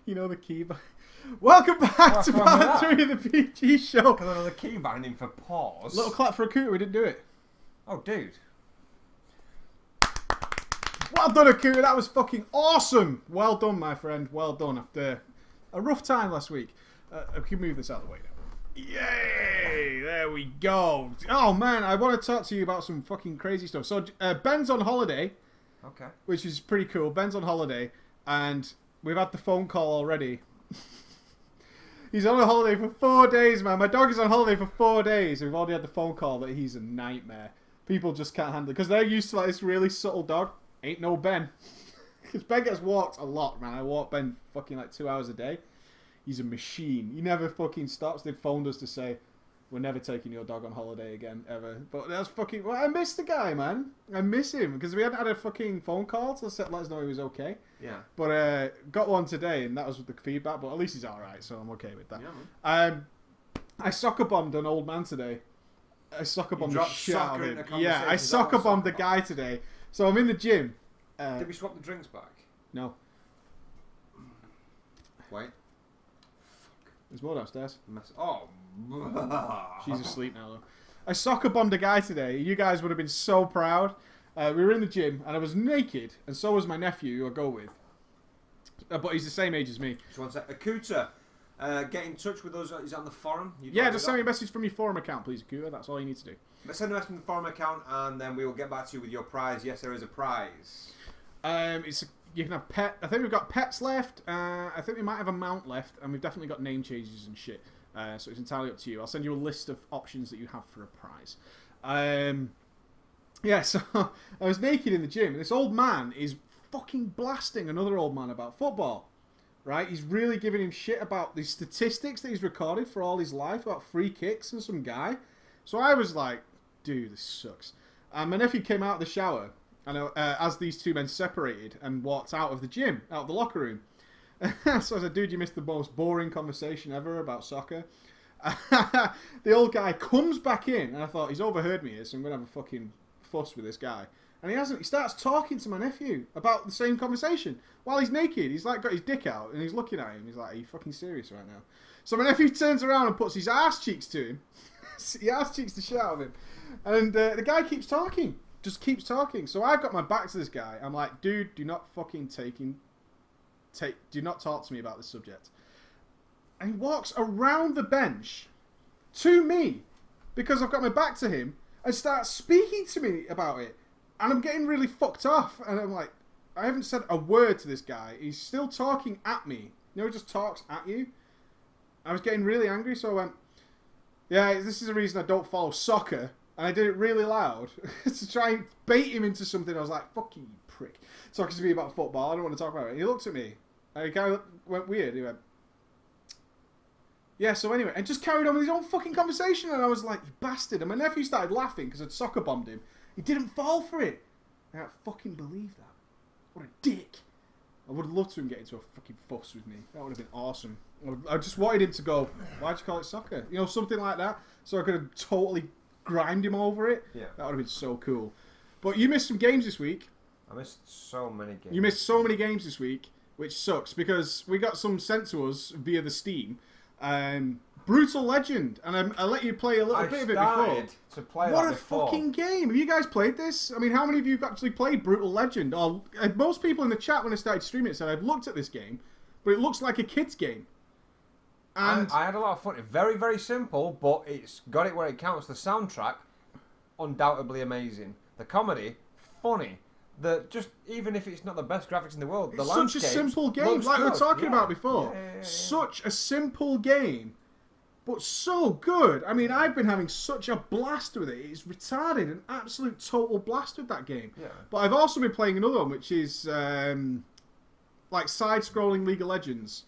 You know the key. Welcome back to part 3 of the PG show. Because another key binding for pause. Little clap for Akuta, we didn't do it. Oh, dude. Well done, Akuta. That was fucking awesome. Well done, my friend. Well done. After a rough time last week. I can move this out of the way now. Yay! There we go. Oh, man. I want to talk to you about some fucking crazy stuff. So, Ben's on holiday. Okay. Which is pretty cool. Ben's on holiday. And we've had the phone call already. He's on a holiday for 4 days, man. My dog is on holiday for 4 days. We've already had the phone call that he's a nightmare. People just can't handle it. Because they're used to like this really subtle dog. Ain't no Ben. Because Ben gets walked a lot, man. I walk Ben fucking like 2 hours a day. He's a machine. He never fucking stops. They phoned us to say, we're never taking your dog on holiday again, ever. But that's fucking... Well, I miss the guy, man. I miss him. Because we hadn't had a fucking phone call to let us know he was okay. Yeah. But got one today, and that was the feedback. But at least he's alright, so I'm okay with that. Yeah, man. I soccer bombed an old man today. I soccer bombed the shit out of him. Yeah, I Is that soccer what bombed the soccer guy today. So I'm in the gym. Did we swap the drinks back? No. Wait. There's more downstairs. Oh. She's asleep now, though. I soccer bombed a guy today. You guys would have been so proud. We were in the gym, and I was naked, and so was my nephew, who I go with. But he's the same age as me. Just one sec. Akuta, get in touch with us. Is it on the forum? Yeah, just send me a message from your forum account, please, Akuta. That's all you need to do. Let's send a message from the forum account, and then we will get back to you with your prize. Yes, there is a prize. You can have pet. I think we've got pets left. I think we might have a mount left, and we've definitely got name changes and shit. So it's entirely up to you. I'll send you a list of options that you have for a prize. Yeah, so I was naked in the gym, and this old man is fucking blasting another old man about football. Right? He's really giving him shit about the statistics that he's recorded for all his life about free kicks and some guy. So I was like, dude, this sucks. And my nephew came out of the shower, and as these two men separated and walked out of the gym, out of the locker room. So I said, dude, you missed the most boring conversation ever about soccer. The old guy comes back in, and I thought, he's overheard me here, so I'm going to have a fucking fuss with this guy. And he hasn't. He starts talking to my nephew about the same conversation while he's naked. He's like got his dick out, and he's looking at him. He's like, are you fucking serious right now? So my nephew turns around and puts his ass cheeks to him. He ass cheeks the shit out of him. And the guy keeps talking. Just keeps talking. So I've got my back to this guy. I'm like, dude, do not fucking do not talk to me about this subject. And he walks around the bench to me because I've got my back to him and starts speaking to me about it. And I'm getting really fucked off. And I'm like, I haven't said a word to this guy. He's still talking at me. You know, he just talks at you. I was getting really angry, so I went, yeah, this is the reason I don't follow soccer. And I did it really loud to try and bait him into something. I was like, fuck you, prick. Talking to me about football. I don't want to talk about it. And he looked at me. And he kind of went weird. He went, yeah, so anyway. And just carried on with his own fucking conversation. And I was like, you bastard. And my nephew started laughing because I'd soccer bombed him. He didn't fall for it. I can't fucking believe that. What a dick. I would have loved to him get into a fucking fuss with me. That would have been awesome. I just wanted him to go, why'd you call it soccer? You know, something like that. So I could have totally grimed him over it. Yeah. That would have been so cool. But you missed some games this week. I missed so many games. You missed so many games this week, which sucks because we got some sent to us via the Steam. Brutal Legend, and I let you play a little bit of it before. To play what that a before. fucking game! Have you guys played this? I mean, how many of you have actually played Brutal Legend? Or most people in the chat when I started streaming it said I've looked at this game, but it looks like a kid's game. And I had a lot of fun. Very, very simple, but it's got it where it counts. The soundtrack, undoubtedly amazing. The comedy, funny. Even if it's not the best graphics in the world, the such a simple game, like we were talking about before. Yeah. Such a simple game, but so good. I mean, I've been having such a blast with it. It's retarded, an absolute total blast with that game. Yeah. But I've also been playing another one, which is like side-scrolling League of Legends.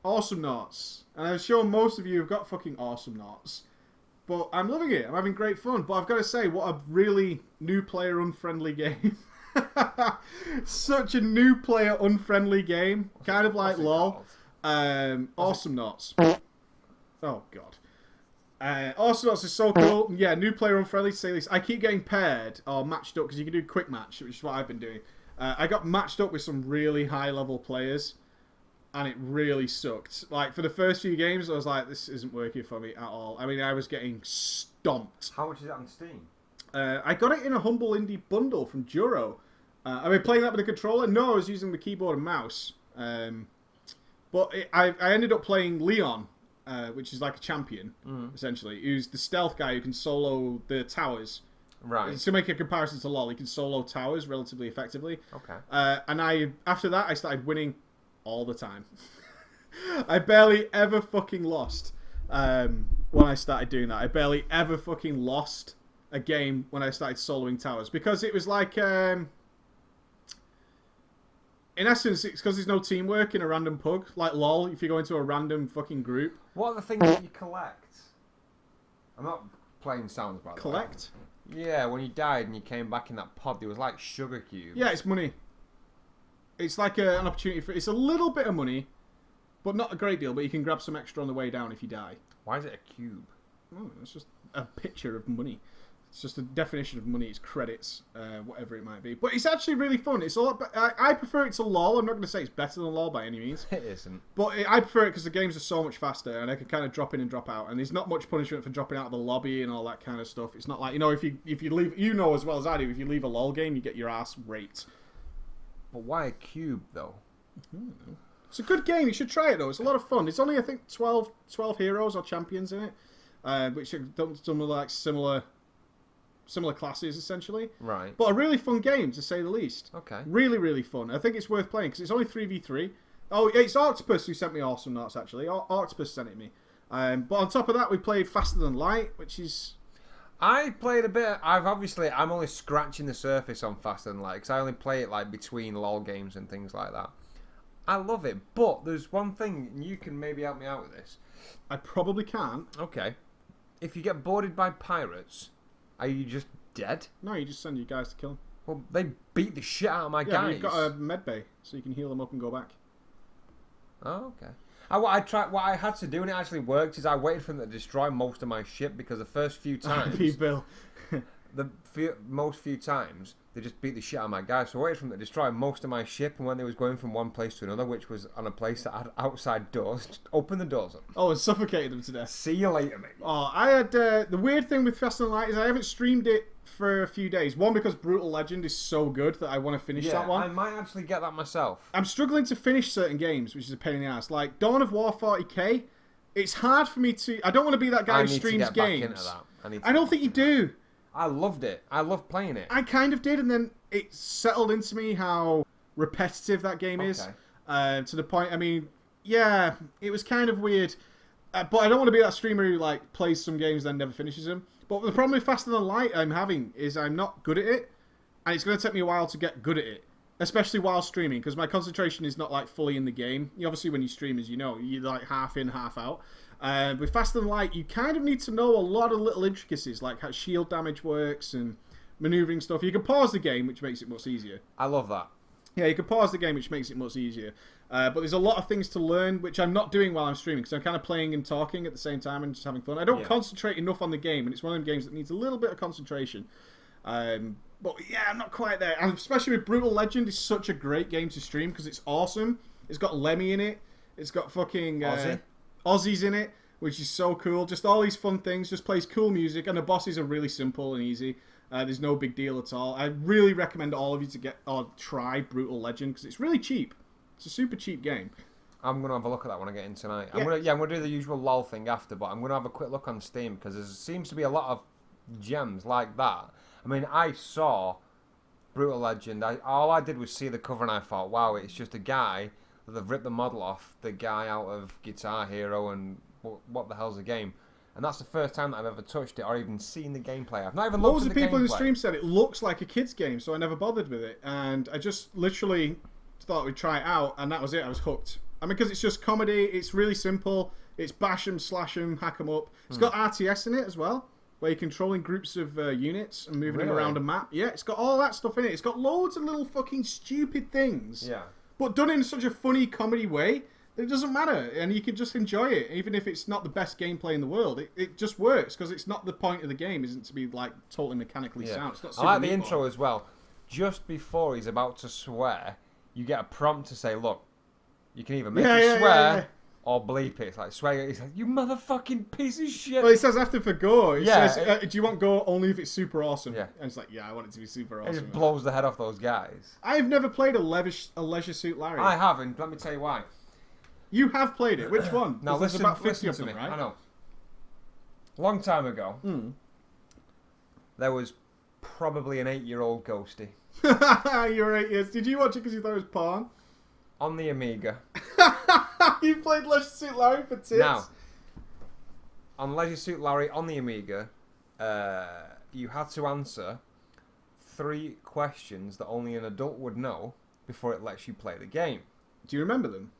Awesome Knots. And I'm sure most of you have got fucking Awesome Knots. But I'm loving it. I'm having great fun. But I've got to say, what a really new player unfriendly game. Such a new player unfriendly game. Kind of like LOL. Awesome Knots. Oh, God. Awesome Knots is so cool. Yeah, new player unfriendly, to say this. I keep getting paired or matched up, because you can do quick match, which is what I've been doing. I got matched up with some really high level players. and it really sucked. Like, for the first few games, I was like, this isn't working for me at all. I mean, I was getting stomped. How much is that on Steam? I got it in a Humble Indie bundle from Juro. I mean, playing that with a controller? No, I was using the keyboard and mouse. But I ended up playing Leon, which is like a champion, essentially, who's the stealth guy who can solo the towers. Right. To make a comparison to LoL, he can solo towers relatively effectively. Okay. And after that, I started winning all the time. I barely ever fucking lost when I started doing that. I barely ever fucking lost a game when I started soloing towers. Because it was like... in essence, it's because there's no teamwork in a random pug. Like LoL, if you go into a random fucking group. What are the things that you collect? I'm not playing sounds, by the way. Collect? Yeah, when you died and you came back in that pod, there was like sugar cubes. Yeah, it's money. It's like an opportunity for... It's a little bit of money, but not a great deal. But you can grab some extra on the way down if you die. Why is it a cube? Oh, it's just a picture of money. It's just a definition of money. It's credits, whatever it might be. But it's actually really fun. It's a lot. I prefer it to LoL. I'm not going to say it's better than LoL by any means. It isn't. But I prefer it because the games are so much faster, and I can kind of drop in and drop out. And there's not much punishment for dropping out of the lobby and all that kind of stuff. It's not like, you know, if you leave, you know as well as I do, if you leave a LoL game, you get your ass raped. But why a cube though? It's a good game. You should try it though. It's a lot of fun. It's only, I think, 12 heroes or champions in it, which are some like similar classes essentially. Right. But a really fun game to say the least. Okay. Really, really fun. I think it's worth playing because it's only 3v3. Oh, it's Octopus who sent me awesome notes actually. Octopus sent it me. But on top of that, we played Faster Than Light, which is... I played a bit. I'm only scratching the surface on Faster Than Light because I only play it like between LoL games and things like that. I love it, but there's one thing, and you can maybe help me out with this. I probably can't. Okay. If you get boarded by pirates, are you just dead? No, you just send your guys to kill them. Well, they beat the shit out of my Yeah, guys. but you've got a med bay, so you can heal them up and go back. Oh, okay. What I had to do, and it actually worked, is I waited for them to destroy most of my ship because the first few times, Bill. most few times, they just beat the shit out of my guys. So I waited for them to destroy most of my ship, and when they was going from one place to another, which was on a place that had outside doors, just open the doors up. Oh, and suffocated them to death. See you later, mate. Oh, I had... the weird thing with Faster Than Light is I haven't streamed it for a few days. One, because Brutal Legend is so good that I want to finish that one. I might actually get that myself. I'm struggling to finish certain games, which is a pain in the ass. Like Dawn of War 40k. It's hard for me to... I don't want to be that guy who streams games. I don't think you do. I loved it. I loved playing it. I kind of did, and then it settled into me how repetitive that game is. To the point, I mean, yeah, it was kind of weird. But I don't want to be that streamer who like plays some games then never finishes them. But the problem with Faster Than Light I'm having is I'm not good at it, and it's going to take me a while to get good at it, especially while streaming, because my concentration is not like fully in the game. Obviously, when you stream, as you know, you're like half in, half out. With Faster Than Light, you kind of need to know a lot of little intricacies, like how shield damage works and maneuvering stuff. You can pause the game, which makes it much easier. I love that. Yeah, you can pause the game, which makes it much easier. But there's a lot of things to learn, which I'm not doing while I'm streaming, because I'm kind of playing and talking at the same time and just having fun. I don't concentrate enough on the game, and it's one of them games that needs a little bit of concentration. But yeah, I'm not quite there. And especially with Brutal Legend, it's such a great game to stream, because it's awesome. It's got Lemmy in it. It's got fucking... Ozzy's in it, which is so cool. Just all these fun things. Just plays cool music, and the bosses are really simple and easy. There's no big deal at all. I really recommend all of you to try Brutal Legend, because it's really cheap. It's a super cheap game. I'm going to have a look at that when I get in tonight. Yeah. I'm going to do the usual LOL thing after, but I'm going to have a quick look on Steam, because there seems to be a lot of gems like that. I mean, I saw Brutal Legend. All I did was see the cover, and I thought, wow, it's just a guy that they've ripped the model off the guy out of Guitar Hero, and what the hell's the game? And that's the first time that I've ever touched it or even seen the gameplay. I've not even looked at the gameplay. Loads of people in the stream said it looks like a kid's game, so I never bothered with it. And I just literally thought we'd try it out, and that was it. I was hooked. I mean, because it's just comedy. It's really simple. It's bash 'em, slash 'em, hack 'em up. It's got RTS in it as well, where you're controlling groups of units and moving them around a map. Yeah, it's got all that stuff in it. It's got loads of little fucking stupid things. Yeah. But done in such a funny comedy way that it doesn't matter, and you can just enjoy it, even if it's not the best gameplay in the world. It just works, because it's not the point of the game, isn't to be like totally mechanically sound. It's not I like the intro as well. Just before he's about to swear, you get a prompt to say, look, You can either make Yeah, it yeah, swear yeah. or bleep it. It's like swear. It's like you motherfucking piece of shit. Well, it says after for go, it Yeah, says, do you want go only if it's super awesome? Yeah. And it's like, yeah, I want it to be super It awesome. just blows the head off those guys. I've never played a Leisure Suit Larry. I haven't. Let me tell you why. You have played it. Which one? Now 'Cause there's listen, about 50 listen of to them, me. right? I know. Long time ago, there was probably an 8-year-old Ghosty You're 8 years. Did you watch it because you thought it was porn? on the Amiga. You played Leisure Suit Larry for tits? Now, on Leisure Suit Larry on the Amiga, you had to answer 3 questions that only an adult would know before it lets you play the game. Do you remember them?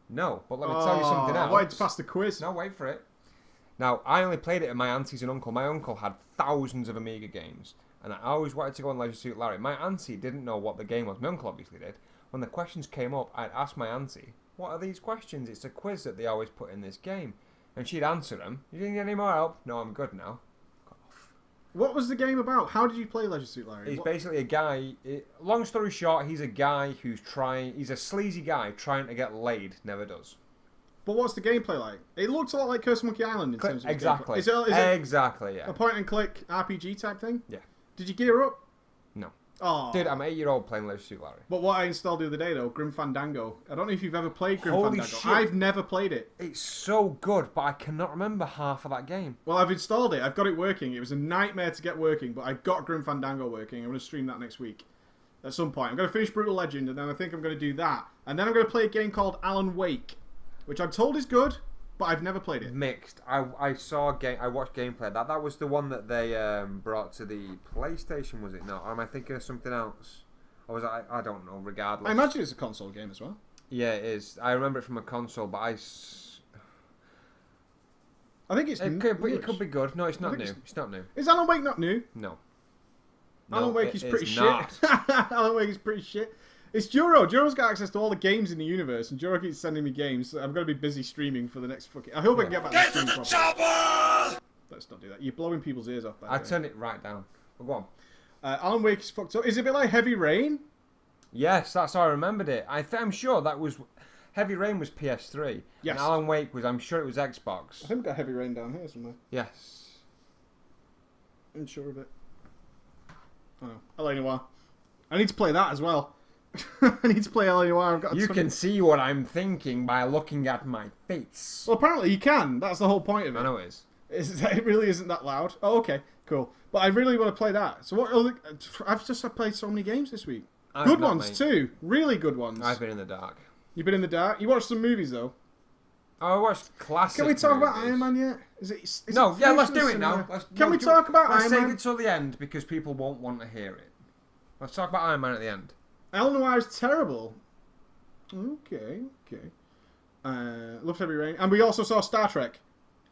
No, but let me tell you something else. I wanted to pass the quiz. No, wait for it. Now, I only played it at my auntie's and uncle. My uncle had thousands of Amiga games, and I always wanted to go on Leisure Suit Larry. My auntie didn't know what the game was. My uncle obviously did. When the questions came up, I'd ask my auntie, what are these questions? It's a quiz that they always put in this game. And she'd answer them. You didn't get any more help? No, I'm good now. What was the game about? How did you play Leisure Suit Larry? He's basically a guy. Long story short, he's a guy who's trying. He's a sleazy guy trying to get laid. Never does. But what's the gameplay like? It looks a lot like Curse Monkey Island in terms of Exactly. Is it Exactly. Yeah. a point and click RPG type thing? Yeah. Did you gear up? No. Oh, Dude, I'm 8-year-old playing Leisure Suit Larry. But what I installed the other day though, Grim Fandango. I don't know if you've ever played Grim Holy Fandango. shit. I've never played it. It's so good, but I cannot remember half of that game. Well, I've installed it. I've got it working. It was a nightmare to get working, but I got Grim Fandango working. I'm going to stream that next week at some point. I'm going to finish Brutal Legend, and then I think I'm going to do that. And then I'm going to play a game called Alan Wake, which I'm told is good, but I've never played it. Mixed. I watched gameplay. That was the one that they brought to the PlayStation, was it not? Or am I thinking of something else? Or was I don't know. Regardless, I imagine it's a console game as well. Yeah, it is. I remember it from a console, but I think it's it could be good. No, it's not new. It's not new. Is Alan Wake not new? No. Alan Wake is pretty shit. not. Alan Wake is pretty shit. It's Juro. Juro's got access to all the games in the universe, and Juro keeps sending me games. So I'm going to be busy streaming for the next fucking... I hope I can get back to streaming properly. Let's not do that. You're blowing people's ears off, by the I way. turned it right down. Well, go on. Alan Wake is fucked up. Is it a bit like Heavy Rain? Yes, that's how I remembered it. I'm sure that was... Heavy Rain was PS3. Yes. And Alan Wake was... I'm sure it was Xbox. I think we've got Heavy Rain down here somewhere. Yes. I'm sure of it. Oh no. L.A. Noire. I need to play that as well. I need to play L.A. Noire. I've got You can see what I'm thinking by looking at my face. Well, apparently you can. That's the whole point of it. I know it is. It really isn't that loud. Oh, okay. Cool. But I really want to play that. So what other... I've played so many games this week. Good ones, too. Really good ones. I've been in the dark. You've been in the dark? You watched some movies, though. Oh, I watched classic Can we talk about movies. Iron Man yet? Is No, it yeah, let's finished do it in now. the cinema? Can we talk about Let's Iron save Man? it till the end because people won't want to hear it. Let's talk about Iron Man at the end. L Noire is terrible. Okay. Loved Heavy Rain. And we also saw Star Trek.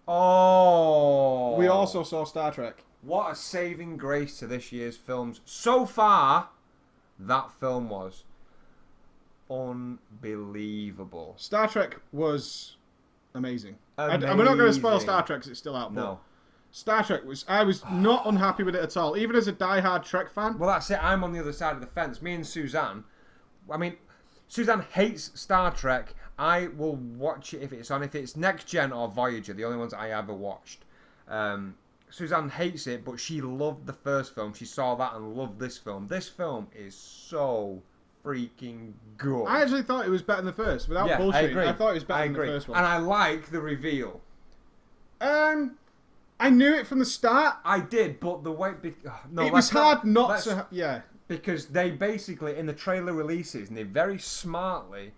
Oh. We also saw Star Trek. What a saving grace to this year's films. So far, that film was unbelievable. Star Trek was amazing. And we're not going to spoil Star Trek because it's still out. No. Star Trek was... I was not unhappy with it at all. Even as a die-hard Trek fan. Well, that's it. I'm on the other side of the fence. Me and Suzanne... I mean, Suzanne hates Star Trek. I will watch it if it's on. If it's Next Gen or Voyager, the only ones I ever watched. Suzanne hates it, but she loved the first film. She saw that and loved this film. This film is so freaking good. I actually thought it was better than the first. Without bullshitting, I agree. I thought it was better than the first one. And I like the reveal. I knew it from the start. I did, but the way... it was hard not to... Yeah. Because they basically, in the trailer releases, and they very smartly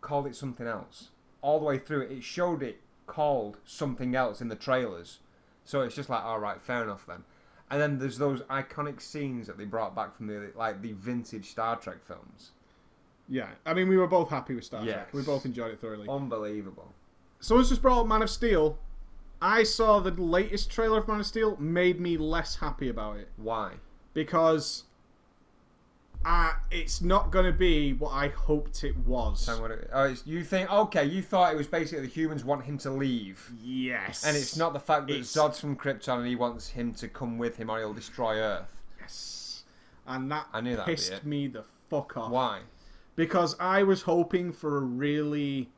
called it something else. All the way through it, it showed it called something else in the trailers. So it's just like, alright, fair enough then. And then there's those iconic scenes that they brought back from the vintage Star Trek films. Yeah. I mean, we were both happy with Star Yes. Trek. We both enjoyed it thoroughly. Unbelievable. Someone's just brought up Man of Steel. I saw the latest trailer of Man of Steel, made me less happy about it. Why? Because it's not going to be what I hoped it was. You thought it was basically the humans want him to leave. Yes. And it's not the fact that Zod's from Krypton and he wants him to come with him or he'll destroy Earth. Yes. And that I knew that'd be pissed it. me the fuck off. Why? because I was hoping for a really.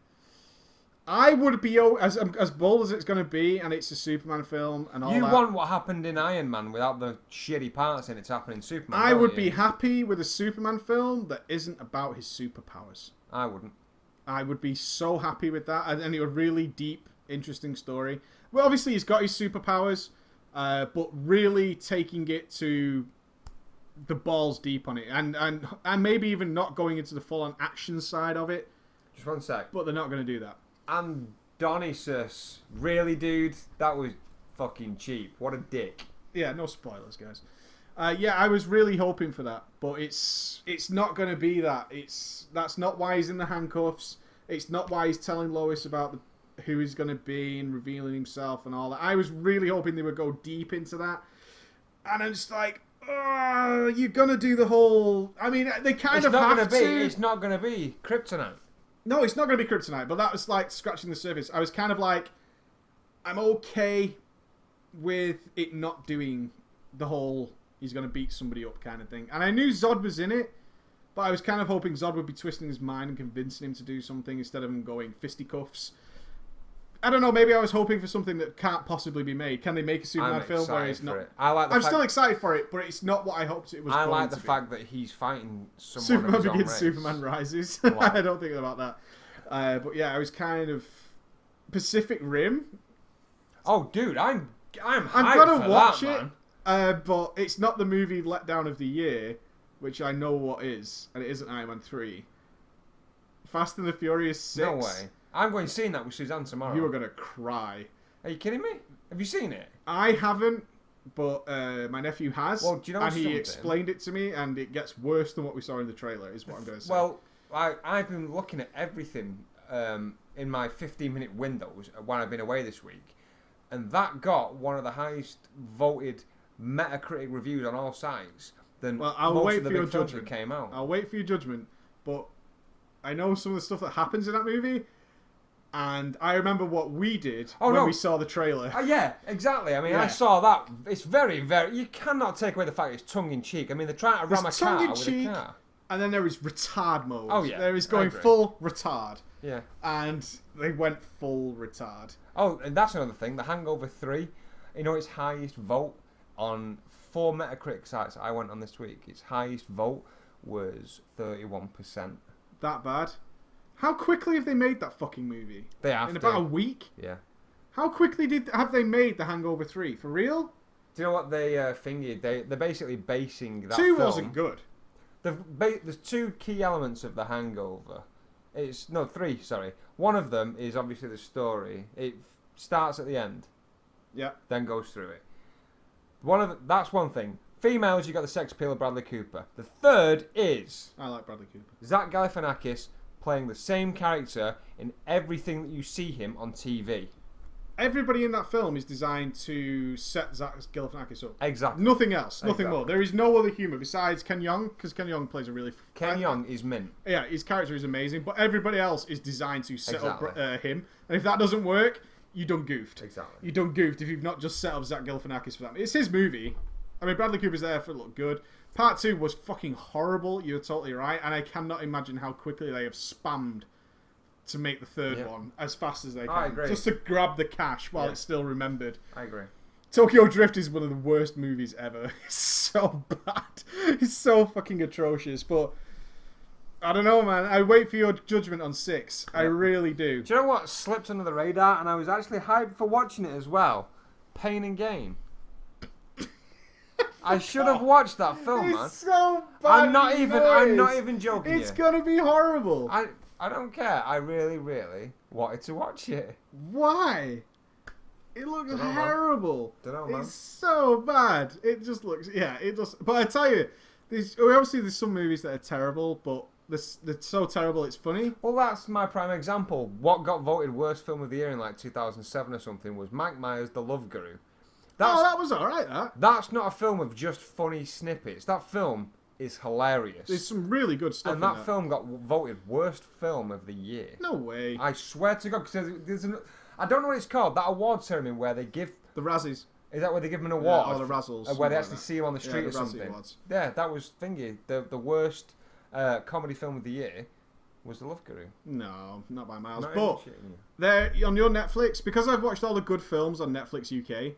I would be as bold as it's going to be, and it's a Superman film and all You that. want what happened in Iron Man without the shitty parts in it to happen in Superman. I don't would you? be happy with a Superman film that isn't about his superpowers. I wouldn't. I would be so happy with that, and a really deep, interesting story. Well, obviously he's got his superpowers, but really taking it to the balls deep on it, and maybe even not going into the full-on action side of it. Just one sec. But they're not going to do that. And Dionysus, really, dude? That was fucking cheap. What a dick. Yeah, no spoilers, guys. Yeah, I was really hoping for that, but it's not going to be that. That's not why he's in the handcuffs. It's not why he's telling Lois about who he's going to be and revealing himself and all that. I was really hoping they would go deep into that, and I'm just like, oh, you're going to do the whole. I mean, they kind of have to. It's not going to be Kryptonite. No, it's not going to be Kryptonite, but that was like scratching the surface. I was kind of like, I'm okay with it not doing the whole he's going to beat somebody up kind of thing. And I knew Zod was in it, but I was kind of hoping Zod would be twisting his mind and convincing him to do something instead of him going fisticuffs. I don't know, maybe I was hoping for something that can't possibly be made. Can they make a Superman film where he's not... I'm still excited for it, but it's not what I hoped it was going to be. I like the fact that he's fighting someone Superman of his own Begins, race. Superman Rises. Wow. I don't think about that. But yeah, I was kind of... Pacific Rim. Oh, dude, I'm I'm going to watch it, but it's not the movie letdown of the year, which I know what is, and it isn't Iron Man 3. Fast and the Furious 6. No way. I'm going to see that with Suzanne tomorrow. You are going to cry. Are you kidding me? Have you seen it? I haven't, but my nephew has. Well, do you know and something? He explained it to me, and it gets worse than what we saw in the trailer, is what I'm going to say. Well, I've been looking at everything in my 15-minute windows when I've been away this week, and that got one of the highest voted Metacritic reviews on all sites than I'll most wait of the for your big films judgment. that came out. I'll wait for your judgment, but I know some of the stuff that happens in that movie, and I remember what we did when we saw the trailer. Yeah, exactly. I mean, Yeah. I saw that. It's very, very... You cannot take away the fact it's tongue-in-cheek. I mean, they're trying to ram a car with a car. And then there is retard mode. Oh, yeah. There is going full retard. Yeah. And they went full retard. Oh, and that's another thing. The Hangover 3, you know, its highest vote on 4 Metacritic sites I went on this week. Its highest vote was 31%. That bad? How quickly have they made that fucking movie? They have In about a week? Yeah. How quickly have they made The Hangover 3? For real? Do you know what they thingy? They're basically basing that 2 film. wasn't good. There's 2 key elements of The Hangover. 3, sorry. One of them is obviously the story. It starts at the end. Yeah. Then goes through it. That's one thing. Females, you got the sex appeal of Bradley Cooper. The third is I like Bradley Cooper. Zach Galifianakis playing the same character in everything that you see him on TV. Everybody in that film is designed to set Zach Galifianakis up. Exactly. Nothing else. Nothing Exactly. more. There is no other humour besides Ken Jeong, because Ken Jeong plays a really... Ken Jeong is mint. Yeah, his character is amazing, but everybody else is designed to set Exactly. up him. And if that doesn't work, you done goofed. Exactly. You done goofed if you've not just set up Zach Galifianakis for that. It's his movie. I mean, Bradley Cooper's there for it look good. Part 2 was fucking horrible. You're totally right. And I cannot imagine how quickly they have spammed to make the third one as fast as they can. I agree. Just to grab the cash while it's still remembered. I agree. Tokyo Drift is one of the worst movies ever. It's so bad. It's so fucking atrocious. But I don't know, man. I wait for your judgment on 6. I really do. Do you know what slipped under the radar, and I was actually hyped for watching it as well? Pain and Gain. I should have watched that film, man. It's so bad. I'm not even joking. It's gonna be horrible. I don't care. I really, really wanted to watch it. Why? It looks terrible. Dunno, man. It's so bad. It just looks. Yeah, it just. But I tell you, obviously there's some movies that are terrible, but they're so terrible it's funny. Well, that's my prime example. What got voted worst film of the year in like 2007 or something was Mike Myers' The Love Guru. That was alright, That's not a film of just funny snippets. That film is hilarious. There's some really good stuff and in that film got voted worst film of the year. No way. I swear to God, because I don't know what it's called, that award ceremony where they give... The Razzies. Is that where they give them an award? Yeah, or the Razzles. Where they like actually that. see him on the street or the Razzie something. Awards. Yeah, that was thingy. The worst comedy film of the year was The Love Guru. No, not by miles. Not But even shitting you. there on your Netflix, because I've watched all the good films on Netflix UK,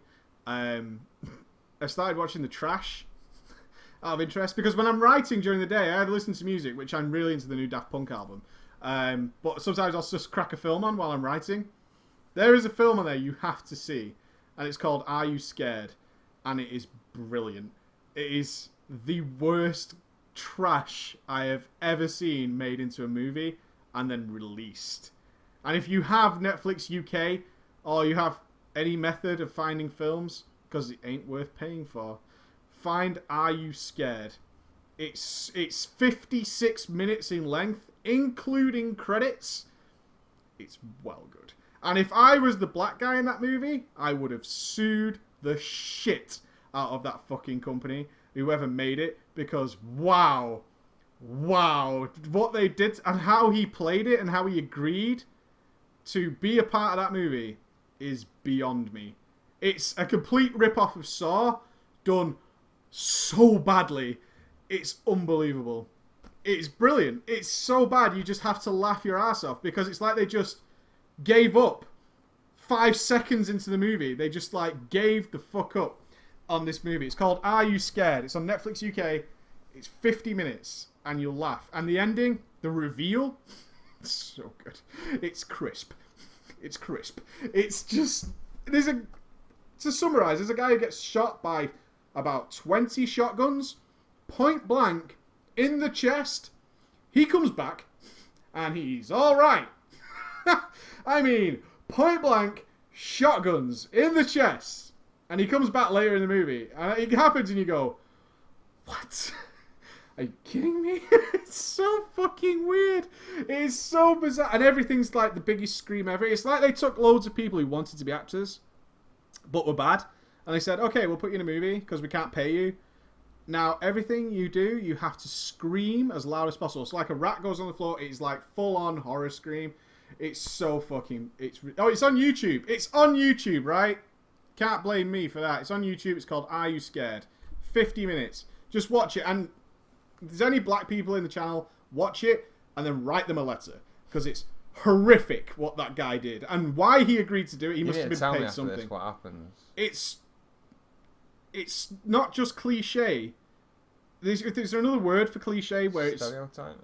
I started watching the trash out of interest, because when I'm writing during the day, I either listen to music, which I'm really into the new Daft Punk album, but sometimes I'll just crack a film on while I'm writing. There is a film on there you have to see, and it's called Are You Scared? And it is brilliant. It is the worst trash I have ever seen made into a movie and then released. And if you have Netflix UK, or you have any method of finding films, because it ain't worth paying for, find Are You Scared? It's 56 minutes in length, including credits. It's well good. And if I was the black guy in that movie, I would have sued the shit out of that fucking company, whoever made it, because wow, what they did and how he played it and how he agreed to be a part of that movie is beyond me. It's a complete rip-off of Saw, done so badly. It's unbelievable. It's brilliant. It's so bad you just have to laugh your ass off, because it's like they just gave up 5 seconds into the movie. They just like gave the fuck up on this movie. It's called Are You Scared? It's on Netflix UK. It's 50 minutes and you'll laugh. And the ending, the reveal, it's so good. It's crisp. It's crisp. It's just, to summarise, there's a guy who gets shot by about 20 shotguns, point blank, in the chest. He comes back and he's alright. I mean, point blank, shotguns in the chest. And he comes back later in the movie. And it happens and you go, what? Are you kidding me? It's so fucking weird. It is so bizarre. And everything's like the biggest scream ever. It's like they took loads of people who wanted to be actors, but were bad. And they said, okay, we'll put you in a movie because we can't pay you. Now, everything you do, you have to scream as loud as possible. So like a rat goes on the floor, it's like full-on horror scream. It's so fucking... it's on YouTube. It's on YouTube, right? Can't blame me for that. It's on YouTube. It's called Are You Scared? 50 minutes. Just watch it. And if there's any black people in the channel, watch it and then write them a letter. Because it's horrific what that guy did. And why he agreed to do it, he must have been tell me paid after something. This what happens? It's not just cliche. Is there another word for cliche where it's... Stereotype?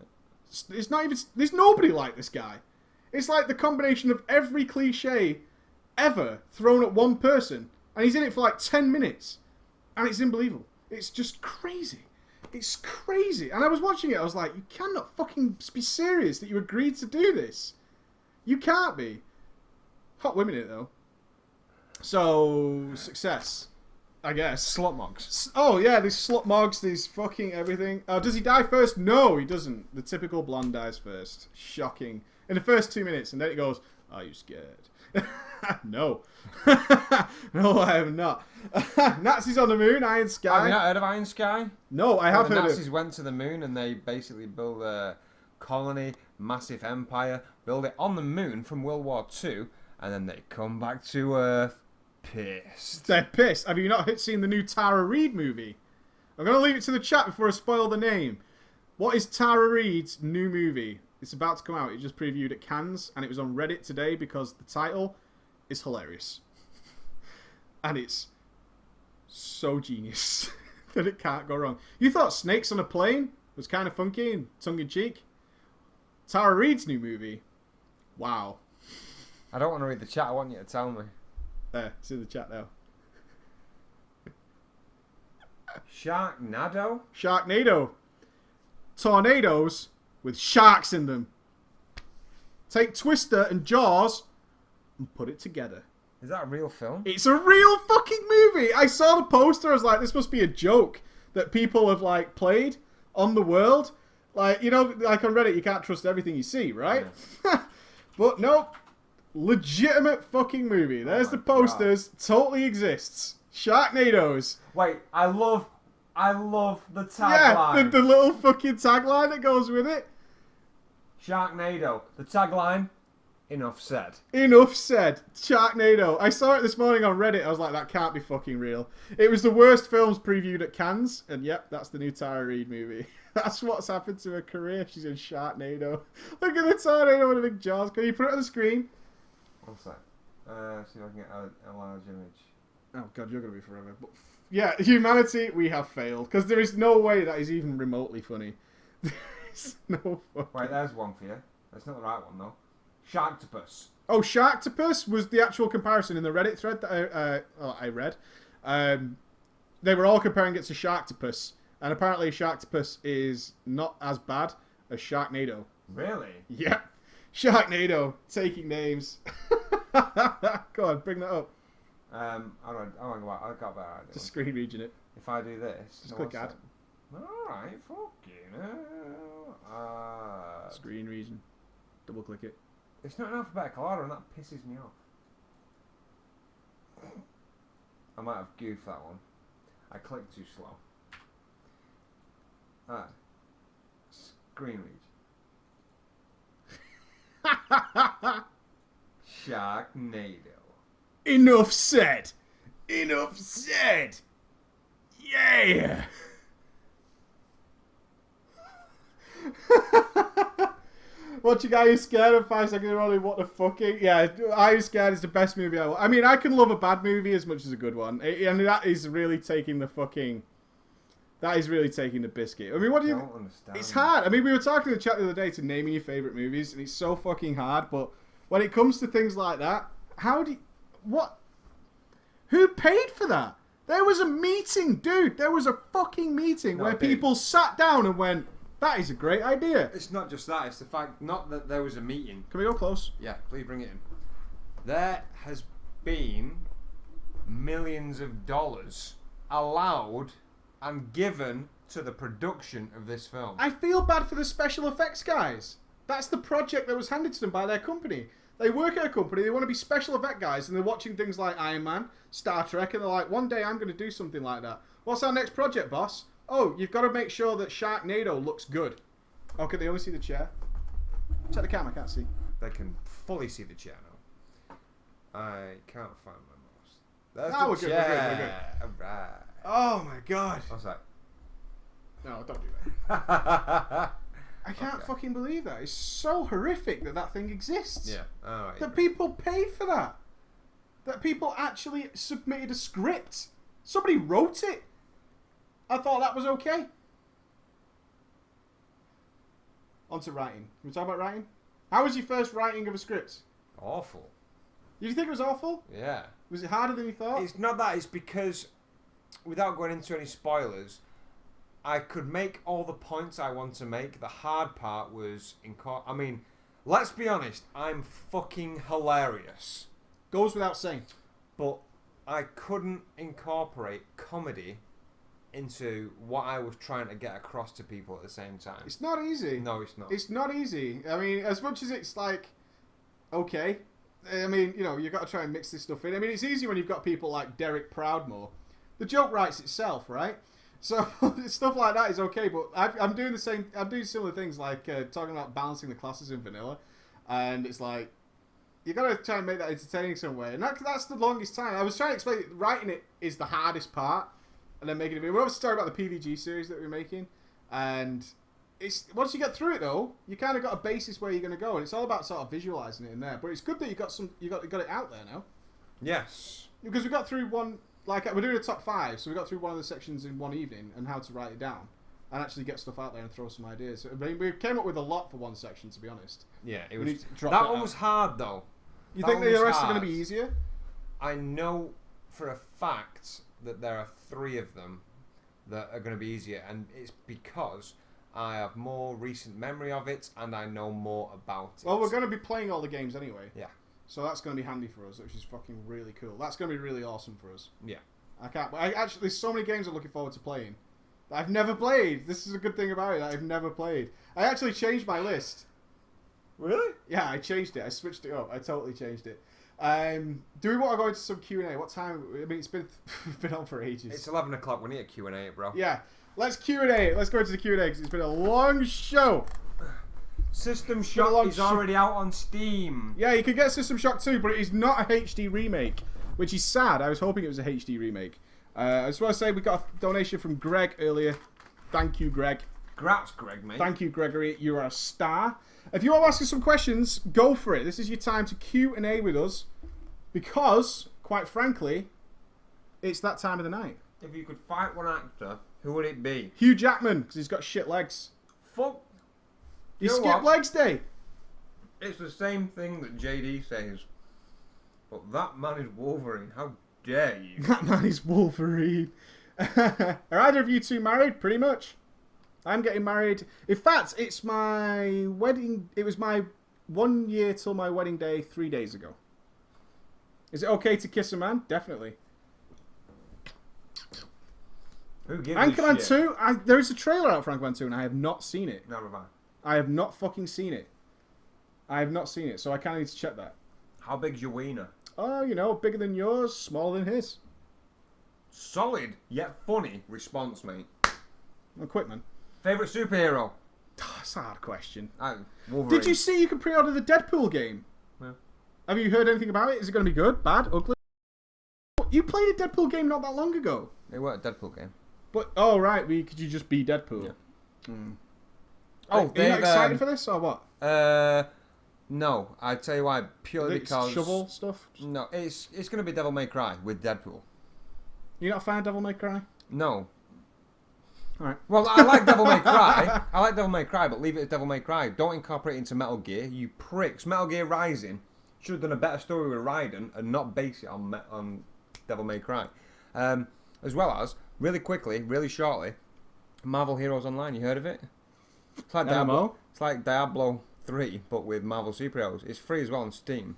It's not even... There's nobody like this guy. It's like the combination of every cliche ever thrown at one person. And he's in it for like 10 minutes. And it's unbelievable. It's just crazy. It's crazy. And I was watching it, I was like, you cannot fucking be serious that you agreed to do this. You can't be. Hot women in it, though. So, success, I guess. Slutmogs. Oh, yeah, these slutmogs, these fucking everything. Does he die first? No, he doesn't. The typical blonde dies first. Shocking. In the first 2 minutes, and then it goes, are you scared? No. No, I am not. Nazis on the moon, Iron Sky. Have you not heard of Iron Sky? No, I have The heard Nazis went to the moon and they basically built a colony, massive empire, build it on the moon from World War II, and then they come back to Earth pissed. They're pissed. Have you not seen the new Tara Reid movie? I'm going to leave it to the chat before I spoil the name. What is Tara Reid's new movie? It's about to come out. It just previewed at Cannes, and it was on Reddit today because the title is hilarious. And it's so genius that it can't go wrong. You thought Snakes on a Plane was kind of funky and tongue-in-cheek? Tara Reid's new movie. Wow. I don't want to read the chat. I want you to tell me. There, it's in the chat now. Sharknado? Sharknado. Tornadoes with sharks in them. Take Twister and Jaws and put it together. Is that a real film? It's a real fucking movie. I saw the poster. I was like, this must be a joke that people have like played on the world. Like, you know, like on Reddit, you can't trust everything you see, right? Yeah. But nope. Legitimate fucking movie. There's the posters. God. Totally exists. Sharknadoes. Wait, I love the tagline. Yeah, the little fucking tagline that goes with it. Sharknado. The tagline, enough said. Enough said. Sharknado. I saw it this morning on Reddit. I was like, that can't be fucking real. It was the worst films previewed at Cannes. And yep, that's the new Tara Reid movie. That's what's happened to her career. She's in Sharknado. Look at the tornado with a big jaws. Can you put it on the screen? One sec. See if I can get a large image. Oh god, you're gonna be forever. But yeah, humanity, we have failed because there is no way that is even remotely funny. There is no. Wait, there's one for you. That's not the right one though. Sharktopus. Oh, Sharktopus was the actual comparison in the Reddit thread that I read. They were all comparing it to Sharktopus, and apparently Sharktopus is not as bad as Sharknado. Really? Yeah, Sharknado taking names. Go on, bring that up. I got that idea. Just screen region it. If I do this, Just click add. Alright, fucking hell. Screen region. Double click it. It's not in alphabetical order and that pisses me off. I might have goofed that one. I clicked too slow. Alright. Screen region. Sharknado. Enough said. Enough said. Yeah. What you got? Are you scared of 5 seconds only? What the fucking? Yeah, Are You Scared is the best movie I watch. I mean, I can love a bad movie as much as a good one. I mean, that is really taking the fucking. That is really taking the biscuit. I mean, what do you? I don't understand. It's hard. I mean, we were talking in the chat the other day to naming your favorite movies, and it's so fucking hard. But when it comes to things like that, how do you, what? Who paid for that? There was a meeting, dude. There was a fucking meeting where people sat down and went, "That is a great idea." It's not just that. It's the fact not that there was a meeting. Can we go close? Yeah, please bring it in. There has been millions of dollars allowed and given to the production of this film. I feel bad for the special effects guys. That's the project that was handed to them by their company. They work at a company, they want to be special effect guys, and they're watching things like Iron Man, Star Trek, and they're like, one day I'm going to do something like that. What's our next project, boss? Oh, you've got to make sure that Sharknado looks good. Okay, they only see the chair. Check the camera, I can't see. They can fully see the chair now. I can't find my mouse. There's No, the we're good, chair. we're good. Alright. Oh my god. What's that? No, don't do that. I can't Okay. fucking believe that. It's so horrific that that thing exists. Yeah. Alright. That people paid for that. That people actually submitted a script. Somebody wrote it. I thought that was okay. On to writing. Can we talk about writing? How was your first writing of a script? Awful. Did you think it was awful? Yeah. Was it harder than you thought? It's not that. It's because, without going into any spoilers, I could make all the points I want to make. The hard part was I mean, let's be honest. I'm fucking hilarious. Goes without saying. But I couldn't incorporate comedy into what I was trying to get across to people at the same time. It's not easy. No, it's not. It's not easy. I mean, as much as it's like, okay. I mean, you know, you've got to try and mix this stuff in. I mean, it's easy when you've got people like Derek Proudmore. The joke writes itself, right? So stuff like that is okay, but I'm doing the same. I'm doing similar things like talking about balancing the classes in vanilla, and it's like you got to try and make that entertaining some way. And that's the longest time. I was trying to explain it. Writing it is the hardest part, and then making it. We're obviously talking about the PVG series that we're making, and it's once you get through it though, you kind of got a basis where you're going to go, and it's all about sort of visualizing it in there. But it's good that you got it out there now. Yes. Because we got through one. Like, we're doing a top 5, so we got through one of the sections in one evening and how to write it down and actually get stuff out there and throw some ideas. So, I mean, we came up with a lot for one section, to be honest. Yeah, it We was. need to drop That that one out. was hard though. You That think one the was rest are going hard. to be easier? I know for a fact that there are 3 of them that are going to be easier, and it's because I have more recent memory of it and I know more about it. Well, we're going to be playing all the games anyway. Yeah. So that's going to be handy for us, which is fucking really cool. That's going to be really awesome for us. Yeah. Actually, there's so many games I'm looking forward to playing that I've never played. This is a good thing about it, that I've never played. I actually changed my list. Really? Yeah, I changed it. I switched it up. I totally changed it. Do we want to go into some Q&A? What time? I mean, it's been on for ages. It's 11 o'clock. We need a Q&A, bro. Yeah. Let's Q&A. Let's go into the Q&A because it's been a long show. System a long Shock is show. already out on Steam. Yeah, you can get System Shock 2, but it is not a HD remake, which is sad. I was hoping it was a HD remake. I just want to say we got a donation from Greg earlier. Thank you, Greg. Congrats, Greg, mate. Thank you, Gregory. You are a star. If you want to ask us some questions, go for it. This is your time to Q&A with us because, quite frankly, it's that time of the night. If you could fight one actor, who would it be? Hugh Jackman, because he's got shit legs. Fuck. You know skip what? legs day. It's the same thing that JD says. But that man is Wolverine. How dare you? That man is Wolverine. Are either of you two married? Pretty much. I'm getting married. In fact, it's my wedding. It was my 1 year till my wedding day 3 days ago. Is it okay to kiss a man? Definitely. Who gives Anchorman a shit? 2. There is a trailer out for Anchorman 2 and I have not seen it. Never mind. I have not fucking seen it. I have not seen it, so I kind of need to check that. How big's your wiener? Oh, you know, bigger than yours, smaller than his. Solid, yet funny response, mate. I'm quick, man. Favourite superhero? That's a hard question. Wolverine. Did you see you can pre-order the Deadpool game? Yeah. Have you heard anything about it? Is it going to be good, bad, ugly? You played a Deadpool game not that long ago. It weren't a Deadpool game. But, oh, right, could you just be Deadpool? Yeah. Oh, Oh, are you not excited for this, or what? No. I tell you why. Purely It's because shovel stuff? no, it's going to be Devil May Cry with Deadpool. You're not a fan of Devil May Cry? No. Alright. Well, I like Devil May Cry. I like Devil May Cry, but leave it as Devil May Cry. Don't incorporate it into Metal Gear, you pricks. Metal Gear Rising should have done a better story with Raiden and not base it on Devil May Cry. As well as, really quickly, really shortly, Marvel Heroes Online. You heard of it? It's like Diablo. MMO? It's like Diablo 3, but with Marvel superheroes. It's free as well on Steam.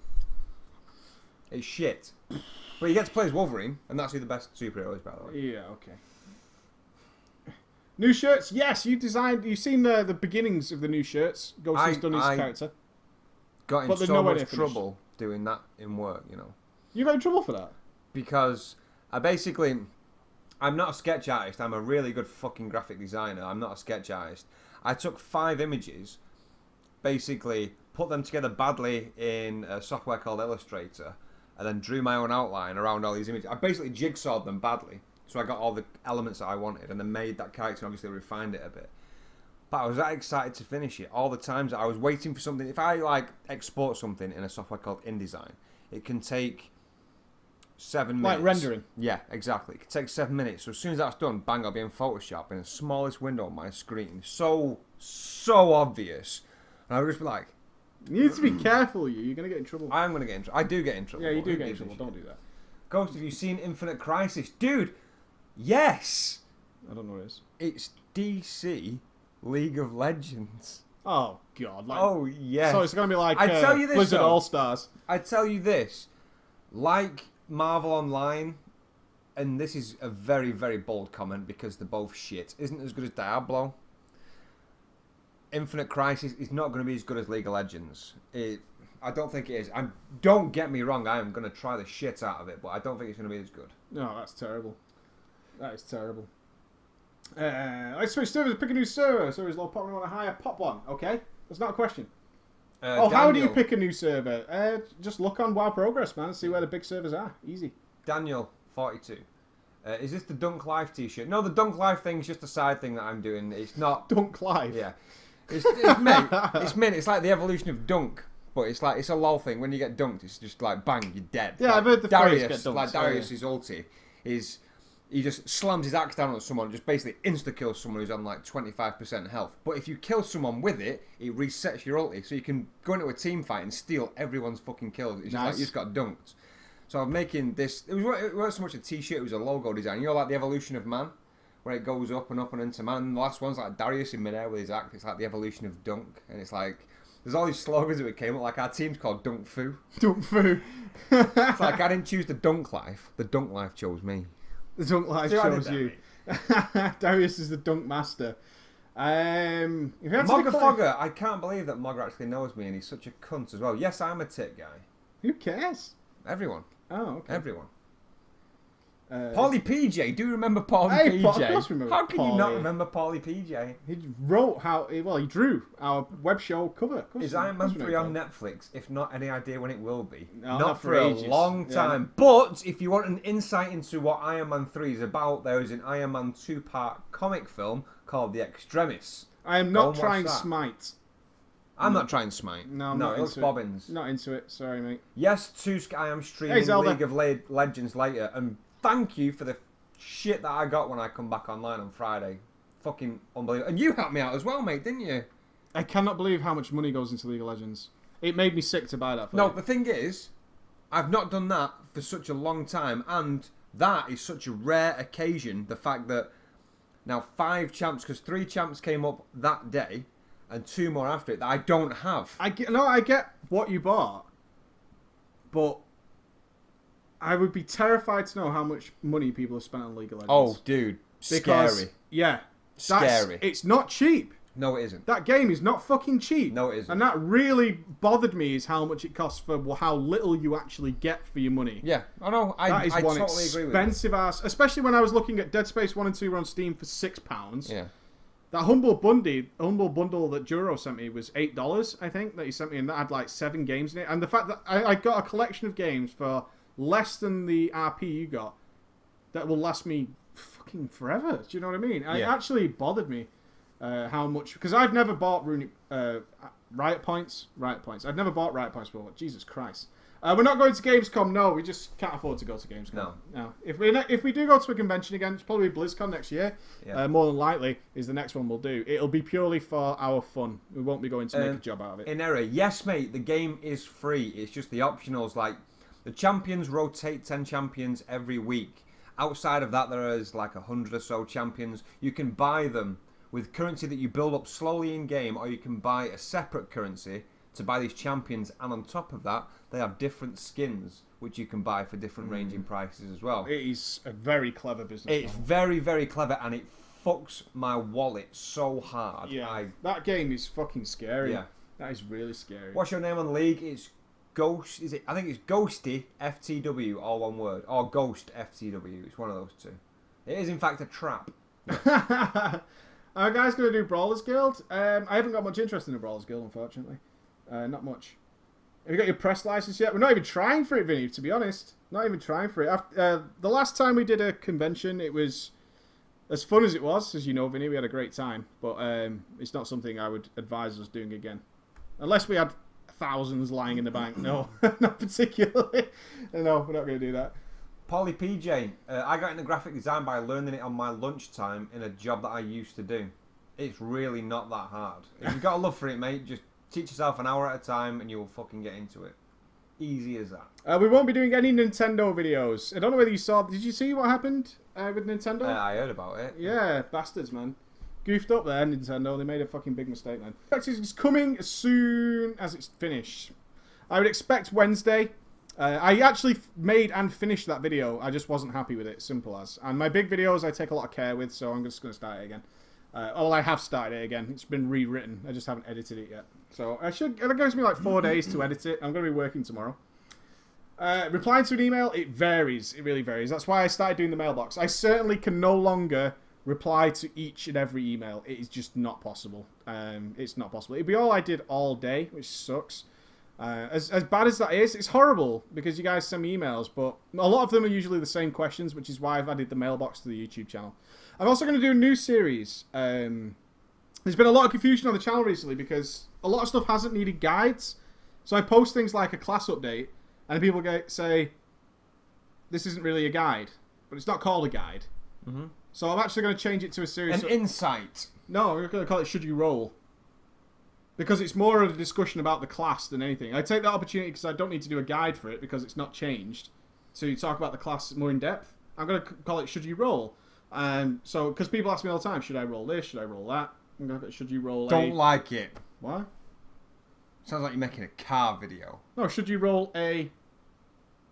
It's shit. But you get to play as Wolverine, and that's who the best superhero is, by the way. Yeah, okay. New shirts, yes, you've seen the beginnings of the new shirts. Ghost's done his character. Got in But they're so nowhere much near finished. trouble doing that in work, you know. You got in trouble for that? Because I'm not a sketch artist. I'm a really good fucking graphic designer. I'm not a sketch artist. I took 5 images, basically put them together badly in a software called Illustrator, and then drew my own outline around all these images. I basically jigsawed them badly, so I got all the elements that I wanted, and then made that character and obviously refined it a bit. But I was that excited to finish it. All the times that I was waiting for something. If I export something in a software called InDesign, it can take 7 minutes. Like rendering. Yeah, exactly. It can take 7 minutes. So as soon as that's done, bang, I'll be in Photoshop in the smallest window on my screen. So obvious. And I would just be like, You need to be careful, you're going to get in trouble. I'm going to get in trouble. I do get in trouble. Yeah, you but do who get in gives a trouble, shit? don't do that. Ghost, have you seen Infinite Crisis? Dude, yes! I don't know what it is. It's DC League of Legends. Oh, God. Like, Oh, yes. so it's going to be like I tell you this, Blizzard though. All-Stars. I tell you this, like Marvel Online, and this is a very, very bold comment because they're both shit, isn't as good as Diablo. Infinite Crisis is not going to be as good as League of Legends. I don't think it is. Don't get me wrong, I am going to try the shit out of it, but I don't think it's going to be as good. No, that's terrible. That is terrible. Let's switch servers. Pick a new server. Server's low pop. We want to hire pop one. Okay, that's not a question. How do you pick a new server? Just look on WoW Progress, man, and see where the big servers are. Easy. Daniel 42. Is this the Dunk Life t-shirt? No, the Dunk Life thing's just a side thing that I'm doing. It's not. Dunk Live. Yeah. It's mint. It's mint. It's like the evolution of Dunk, but it's a lol thing. When you get dunked, it's just like bang, you're dead. Yeah, like I've heard the Darius, phrase get dunked. like Darius' ulti is he just slams his axe down on someone, just basically insta kills someone who's on like 25% health. But if you kill someone with it, it resets your ulti, so you can go into a team fight and steal everyone's fucking kills. It's just like you just got dunked. So I'm making this. It wasn't so much a t-shirt; it was a logo design. You know, like the evolution of man, where it goes up and up and into man. And the last one's like Darius in midair with his axe. It's like the evolution of Dunk, and it's like there's all these slogans that came up. Like our team's called Dunk Fu. Dunk Fu. It's like I didn't choose the Dunk Life. The Dunk Life chose me. The Dunk Live See what I shows did you. there, Darius is the Dunk Master. If you had to Mogger declare- Fogger, I can't believe that Mogger actually knows me, and he's such a cunt as well. Yes, I'm a tit guy. Who cares? Everyone. Oh, okay. Everyone. Uh, Paulie PJ. Do you remember Paulie Hey, PJ? Paul- of course we remember How can you not Paulie. remember Paulie PJ? He wrote he drew our web show cover. Of course Is we- Iron of Man course we 3 know on Paul. Netflix? If not, any idea when it will be? No, not for a ages. long Yeah. time. But if you want an insight into what Iron Man 3 is about, there is an Iron Man 2-part comic film called The Extremis. I am Go not and watch trying that. Smite. I'm not trying Smite. No, I'm no, not it looks into bobbins. it. Not into it. Sorry, mate. Yes, Tusk, I am streaming Zelda. League of Legends later, and thank you for the shit that I got when I come back online on Friday. Fucking unbelievable. And you helped me out as well, mate, didn't you? I cannot believe how much money goes into League of Legends. It made me sick to buy that. For No, you. the thing is, I've not done that for such a long time, and that is such a rare occasion. The fact that now 5 champs, because 3 champs came up that day, and 2 more after it that I don't have. I get what you bought, but I would be terrified to know how much money people have spent on League of Legends. Oh, dude, because, scary. Yeah, Scary. It's not cheap. No, it isn't. That game is not fucking cheap. No, it isn't. And that really bothered me, is how much it costs for how little you actually get for your money. Yeah, I know. That is I one totally agree with you. expensive ass. Especially when I was looking at Dead Space 1 and 2 were on Steam for £6. Yeah. That humble bundle that Juro sent me was $8, I think, that he sent me, and that had like 7 games in it. And the fact that I got a collection of games for less than the RP you got, that will last me fucking forever. Do you know what I mean? It actually bothered me how much, because I've never bought Riot Points. I've never bought Riot Points before. Jesus Christ. We're not going to Gamescom. No, we just can't afford to go to Gamescom. No. If we do go to a convention again, it's probably BlizzCon next year. Yeah. More than likely is the next one we'll do. It'll be purely for our fun. We won't be going to make a job out of it. In error, yes, mate. The game is free. It's just the optionals. Like the champions rotate 10 champions every week. Outside of that, there is like 100 or so champions. You can buy them with currency that you build up slowly in game, or you can buy a separate currency to buy these champions, and on top of that, they have different skins which you can buy for different ranging prices as well. It is a very clever business It's model. very, very clever, and it fucks my wallet so hard. Yeah, that game is fucking scary. Yeah. That is really scary. What's your name on the league? It's Ghost. Is it? I think it's Ghosty FTW, all one word, or Ghost FTW. It's one of those two. It is in fact a trap. Our guy's going to do Brawlers Guild. I haven't got much interest in the Brawlers Guild, unfortunately. Not much. Have you got your press license yet? We're not even trying for it, Vinny, to be honest. Not even trying for it. After, the last time we did a convention, it was as fun as it was. As you know, Vinny, we had a great time. But it's not something I would advise us doing again. Unless we had thousands lying in the bank. No, not particularly. No, we're not going to do that. Polly PJ, I got into graphic design by learning it on my lunchtime in a job that I used to do. It's really not that hard. If you've got a love for it, mate, just teach yourself an hour at a time and you'll fucking get into it. Easy as that. We won't be doing any Nintendo videos. I don't know whether you saw... Did you see what happened with Nintendo? I heard about it. Yeah, bastards, man. Goofed up there, Nintendo. They made a fucking big mistake, man. It's coming as soon as it's finished. I would expect Wednesday. I actually made and finished that video. I just wasn't happy with it. Simple as. And my big videos I take a lot of care with, so I'm just going to start it again. I have started it again. It's been rewritten. I just haven't edited it yet. So it gives me like 4 days to edit it. I'm going to be working tomorrow. Replying to an email, it varies. It really varies. That's why I started doing the mailbox. I certainly can no longer reply to each and every email. It is just not possible. It's not possible. It'd be all I did all day, which sucks. As bad as that is, it's horrible because you guys send me emails, but a lot of them are usually the same questions, which is why I've added the mailbox to the YouTube channel. I'm also going to do a new series. There's been a lot of confusion on the channel recently because a lot of stuff hasn't needed guides. So I post things like a class update, and people say, this isn't really a guide, but it's not called a guide. Mm-hmm. So I'm actually going to change it to a series. An insight. No, I'm going to call it Should You Roll. Because it's more of a discussion about the class than anything. I take that opportunity because I don't need to do a guide for it because it's not changed. To talk about the class more in depth. I'm going to call it Should You Roll. So, because people ask me all the time, should I roll this? Should I roll that? I'm going to Should You Roll Don't like it. Why? Sounds like you're making a car video. No, Should You Roll a...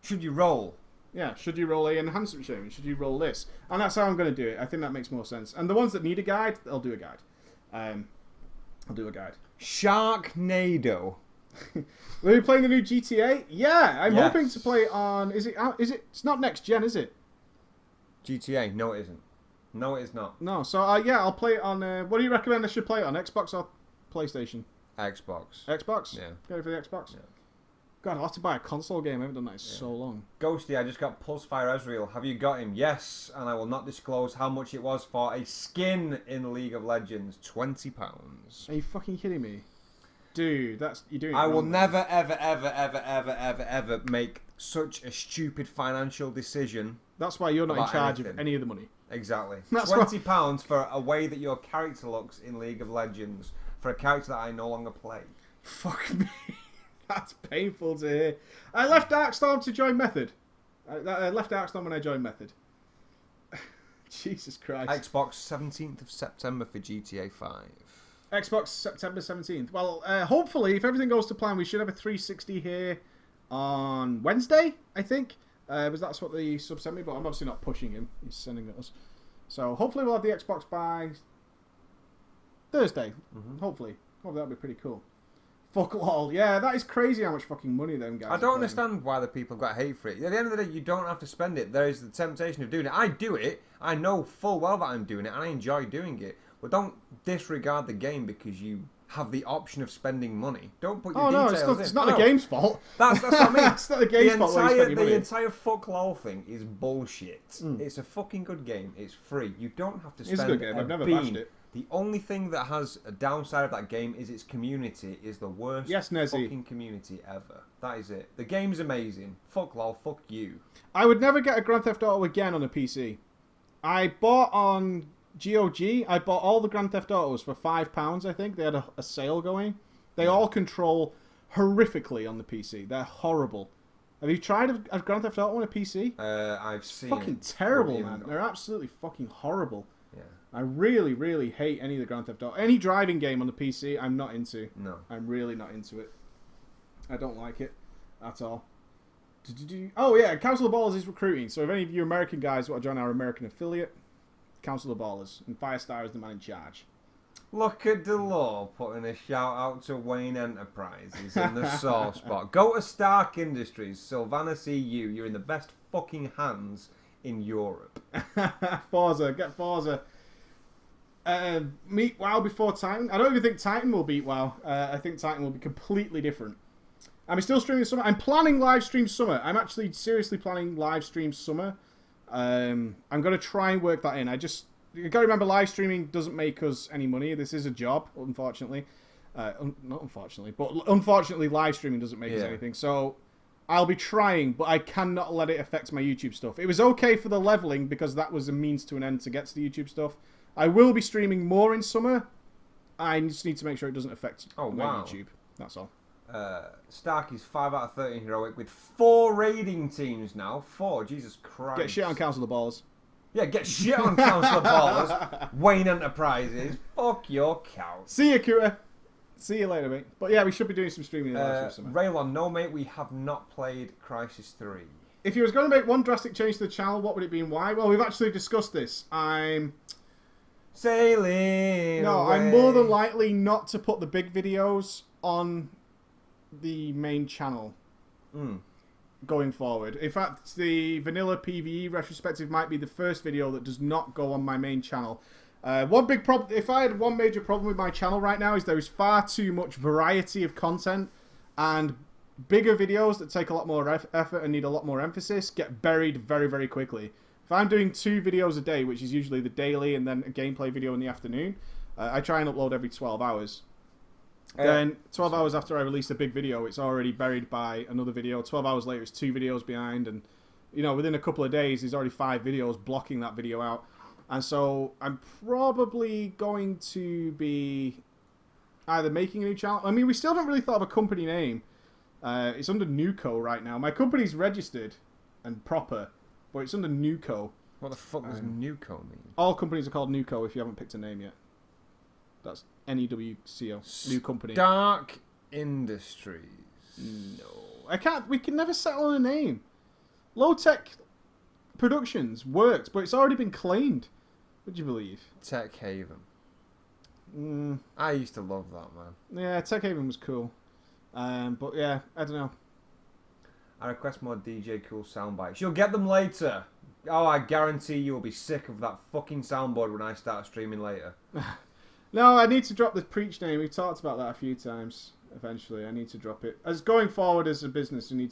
Should you roll? Yeah, should you roll a enhancement shaming? Should you roll this? And that's how I'm going to do it. I think that makes more sense. And the ones that need a guide, I'll do a guide. I'll do a guide. Sharknado. Are you playing the new GTA? Yeah, I'm Yes. hoping to play on... Is it? It's not next gen, is it? GTA. No, it isn't. No, it is not. No. So, yeah, I'll play it on... what do you recommend I should play it on? Xbox or PlayStation? Xbox. Xbox? Yeah. Go for the Xbox? Yeah. God, I'll have to buy a console game. I haven't done that in so long. Ghosty, I just got Pulsefire Ezreal. Have you got him? Yes, and I will not disclose how much it was for a skin in League of Legends. £20. Are you fucking kidding me? Dude, you're doing it I will wrong, never, ever, ever, ever, ever, ever, ever make such a stupid financial decision. That's why you're not in about charge anything. of any of the money. Exactly. That's £20 for a way that your character looks in League of Legends for a character that I no longer play. Fuck me. That's painful to hear. I left Darkstorm to join Method. I left Darkstorm when I joined Method. Jesus Christ. Xbox 17th of September for GTA 5. Xbox September 17th. Well, hopefully, if everything goes to plan, we should have a 360 here on Wednesday, I think. Because that's what the sub sent me, but I'm obviously not pushing him. He's sending it us. So hopefully we'll have the Xbox by Thursday. Hopefully. That'll be pretty cool. Fuck lol. Yeah, that is crazy how much fucking money them guys I don't understand why the people got hate for it. At the end of the day, you don't have to spend it. There is the temptation of doing it. I do it. I know full well that I'm doing it, and I enjoy doing it. But don't disregard the game because you have the option of spending money. Don't put your details in. It's not the game's fault. That's what I mean. It's not the game's fault. The entire fuck lol thing is bullshit. It's a fucking good game. It's free. You don't have to spend It's a good game. I've never bashed it. The only thing that has a downside of that game is its community is the worst fucking community ever. That is it. The game's amazing. Fuck lol, fuck you. I would never get a Grand Theft Auto again on a PC. I bought on GOG, I bought all the Grand Theft Autos for £5, I think. They had a sale going. They all control horrifically on the PC. They're horrible. Have you tried a Grand Theft Auto on a PC? I've seen fucking terrible, man. They're absolutely fucking horrible. Yeah. I really, really hate any of the Grand Theft Auto. Any driving game on the PC, I'm not into. No. I'm really not into it. I don't like it at all. Oh, yeah, Council of Ballers is recruiting. So if any of you American guys want to join our American affiliate, Council of Ballers, and Firestar is the man in charge. Look at Delore putting a shout out to Wayne Enterprises in the sore spot. Go to Stark Industries, Sylvanas EU. You're in the best fucking hands in Europe. Forza, get Forza. Meet WoW before Titan. I don't even think Titan will beat WoW. I think Titan will be completely different. I'm still streaming summer. I'm planning live stream summer. I'm actually seriously planning live stream summer. I'm going to try and work that in. You got to remember, live streaming doesn't make us any money. This is a job, unfortunately. Not unfortunately, but unfortunately, live streaming doesn't make us anything. So I'll be trying, but I cannot let it affect my YouTube stuff. It was okay for the leveling because that was a means to an end to get to the YouTube stuff. I will be streaming more in summer. I just need to make sure it doesn't affect my YouTube. That's all. Stark is 5 out of 13 heroic with 4 raiding teams now. 4, Jesus Christ. Get shit on Council of Ballers. Yeah, get shit on Council of Ballers. Wayne Enterprises. Fuck your cow. See you, Kura. See you later, mate. But yeah, we should be doing some streaming in the summer. Raylon, no mate, we have not played Crisis 3. If you was going to make one drastic change to the channel, what would it be and why? Well, we've actually discussed this. I'm sailing away. I'm more than likely not to put the big videos on the main channel going forward. In fact, the vanilla PvE retrospective might be the first video that does not go on my main channel. One big problem, if I had one major problem with my channel right now, is there is far too much variety of content, and bigger videos that take a lot more effort and need a lot more emphasis get buried very, very quickly. If I'm doing 2 videos a day, which is usually the daily and then a gameplay video in the afternoon, I try and upload every 12 hours. Then 12 hours after I release a big video, it's already buried by another video. 12 hours later, it's 2 videos behind. And, you know, within a couple of days, there's already 5 videos blocking that video out. And so I'm probably going to be either making a new channel. I mean, we still haven't really thought of a company name. It's under Nuco right now. My company's registered and proper, but it's under Nuco. What the fuck does Nuco mean? All companies are called Nuco if you haven't picked a name yet. That's N-E-W-C-O. New company. Dark Industries. No. I can't. We can never settle on a name. Low Tech Productions worked, but it's already been claimed. Would you believe? Tech Haven. I used to love that, man. Yeah, Tech Haven was cool. But yeah, I don't know. I request more DJ Cool sound bites. You'll get them later. Oh, I guarantee you'll be sick of that fucking soundboard when I start streaming later. No, I need to drop the Preach name. We've talked about that a few times. Eventually, I need to drop it. As going forward as a business, I need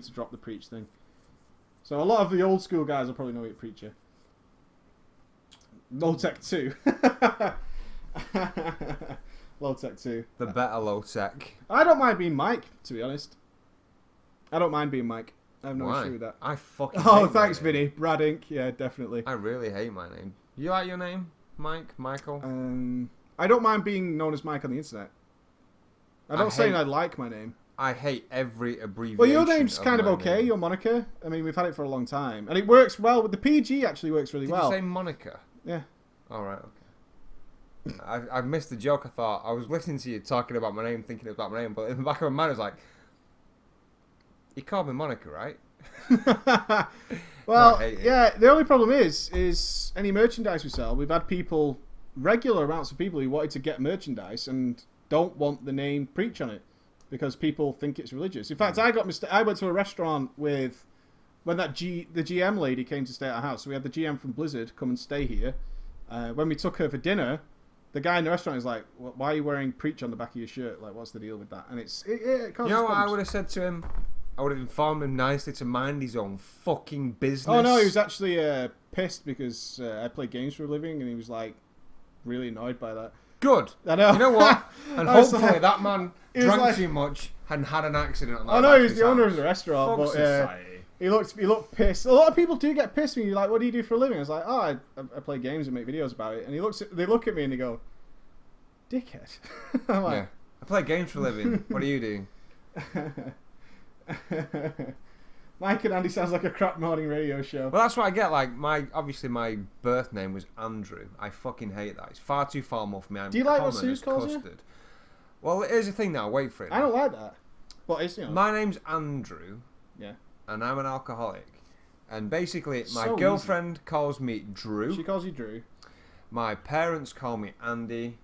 to drop the preach thing. So a lot of the old school guys will probably know it, preacher. Low Tech 2. Low Tech 2. The better low tech. I don't mind being Mike, to be honest. I don't mind being Mike. I have no Why? issue with that. I fucking Oh, hate thanks, my name. Vinny. Brad Inc. Yeah, definitely. I really hate my name. You like your name? Mike? Michael? I don't mind being known as Mike on the internet. I'm not saying hate- I like my name. I hate every abbreviation. Well, your name's kind of my okay, name. your moniker. I mean, we've had it for a long time. And it works well. With the PG actually works really Did well. you say Monica? Yeah. All right, okay. I missed the joke. I thought I was listening to you talking about my name, thinking about my name, but in the back of my mind, I was like, "You called me Monica, right?" Well, No, I hate it. yeah, the only problem is any merchandise we sell, we've had people, regular amounts of people who wanted to get merchandise and don't want the name Preach on it because people think it's religious. In fact, I went to a restaurant when the GM lady came to stay at our house. So we had the GM from Blizzard come and stay here. When we took her for dinner, the guy in the restaurant is like, "Why are you wearing Preach on the back of your shirt? Like, what's the deal with that?" And it causes You know what I problems. would have said to him? I would have informed him nicely to mind his own fucking business. Oh no, he was actually pissed because I play games for a living, and he was like really annoyed by that. Good. I know. You know what? And I was hopefully like- that man he was drank like- too much and had an accident on that. I know back he was his the owner house. of the restaurant, Fuck but society. he looked pissed. A lot of people do get pissed when you're like, "What do you do for a living?" I was like, "Oh, I play games and make videos about it." And they look at me and they go, "Dickhead." I'm Yeah. like, I play games for a living. What do you do? Mike and Andy sounds like a crap morning radio show. Well, that's what I get. Like obviously my birth name was Andrew. I fucking hate that. It's far too formal for me. I'm Do you like what common Suze as calls you? custard. Well, here's the thing now. Wait for it. I don't like that, but it's My name's Andrew. Yeah. And I'm an alcoholic. And basically, my So girlfriend calls me Drew. She calls you Drew. My parents call me Andy.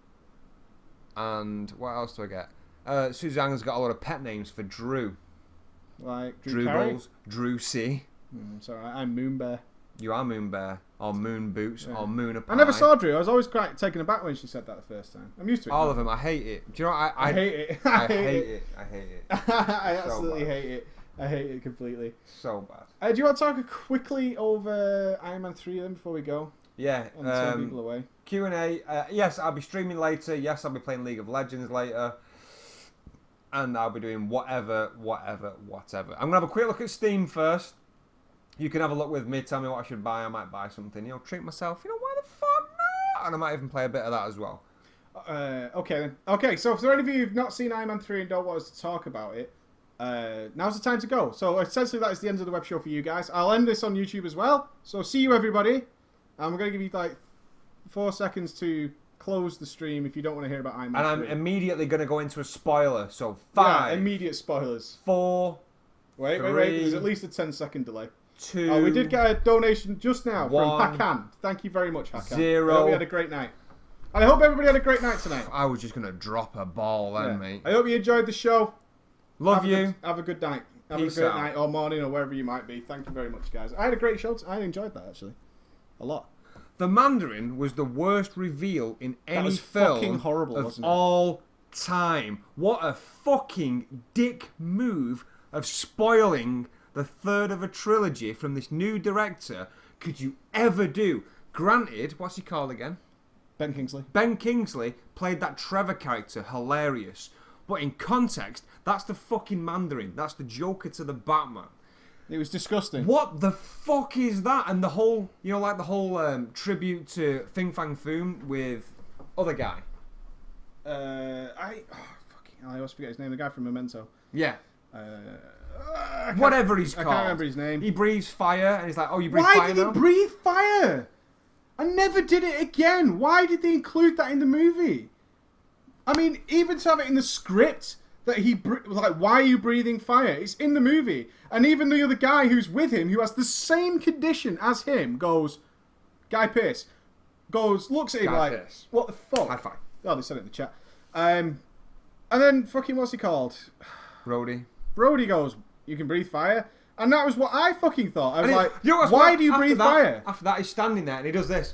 And what else do I get? Suzanne's got a lot of pet names for Drew. Like Drew Carey? Balls, Drew C. It's alright. I'm Moonbear. You are Moon Bear, or Moon Boots, Yeah. or Moon Pie. I never saw Drew. I was always quite taken aback when she said that the first time. I'm used to it. all now. of them. I hate it. Do you know what? I hate it. I hate it. I hate it. I So absolutely bad. hate it. I hate it completely. So bad. Do you want to talk quickly over Iron Man 3 then before we go? Yeah. And turn people away. Q&A. Yes, I'll be streaming later. Yes, I'll be playing League of Legends later. And I'll be doing whatever. I'm going to have a quick look at Steam first. You can have a look with me. Tell me what I should buy. I might buy something. Treat myself. Why the fuck not? And I might even play a bit of that as well. Okay then. Okay, so for any of you who've not seen Iron Man 3 and don't want us to talk about it, now's the time to go. So essentially that is the end of the web show for you guys. I'll end this on YouTube as well. So see you everybody. I'm going to give you like 4 seconds to close the stream if you don't want to hear about Iron Man And 3. I'm immediately going to go into a spoiler. So Yeah, 5, immediate spoilers. 4, Wait. 3, There's at least a 10-second delay. 2. Oh, we did get a donation just now 1, from Hakan. Thank you very much, Hakan. 0. I hope you had a great night. And I hope everybody had a great night tonight. I was just going to drop a ball then, Yeah. mate. I hope you enjoyed the show. Love Have a you. good- have a good night. Have Peace a great out. night or morning or wherever you might be. Thank you very much, guys. I had a great show. I enjoyed that, actually. A lot. The Mandarin was the worst reveal in any was film fucking horrible, of wasn't it? all time. What a fucking dick move of spoiling the third of a trilogy from this new director could you ever do? Granted, what's he called again? Ben Kingsley. Ben Kingsley played that Trevor character hilarious. But in context, that's the fucking Mandarin. That's the Joker to the Batman. It was disgusting. What the fuck is that? And the whole, like the whole tribute to Fing Fang Foom with other guy. I always forget his name. The guy from Memento. Yeah. I Whatever he's called. can't remember his name. He breathes fire, and he's like, oh, you breathe Why fire did he now? breathe fire? I never did it again. Why did they include that in the movie? I mean, even to have it in the script that why are you breathing fire? It's in the movie. And even the other guy who's with him, who has the same condition as him, Guy Pearce, looks at him Guy like, Pearce. what the fuck? High five. Oh, they said it in the chat. And then fucking, what's he called? Brody. Brody goes, you can breathe fire? And that was what I fucking thought. I was And like, you know what's why what- do you after breathe that- fire? After that, he's standing there, and he does this.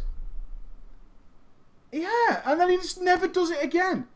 Yeah, and then he just never does it again.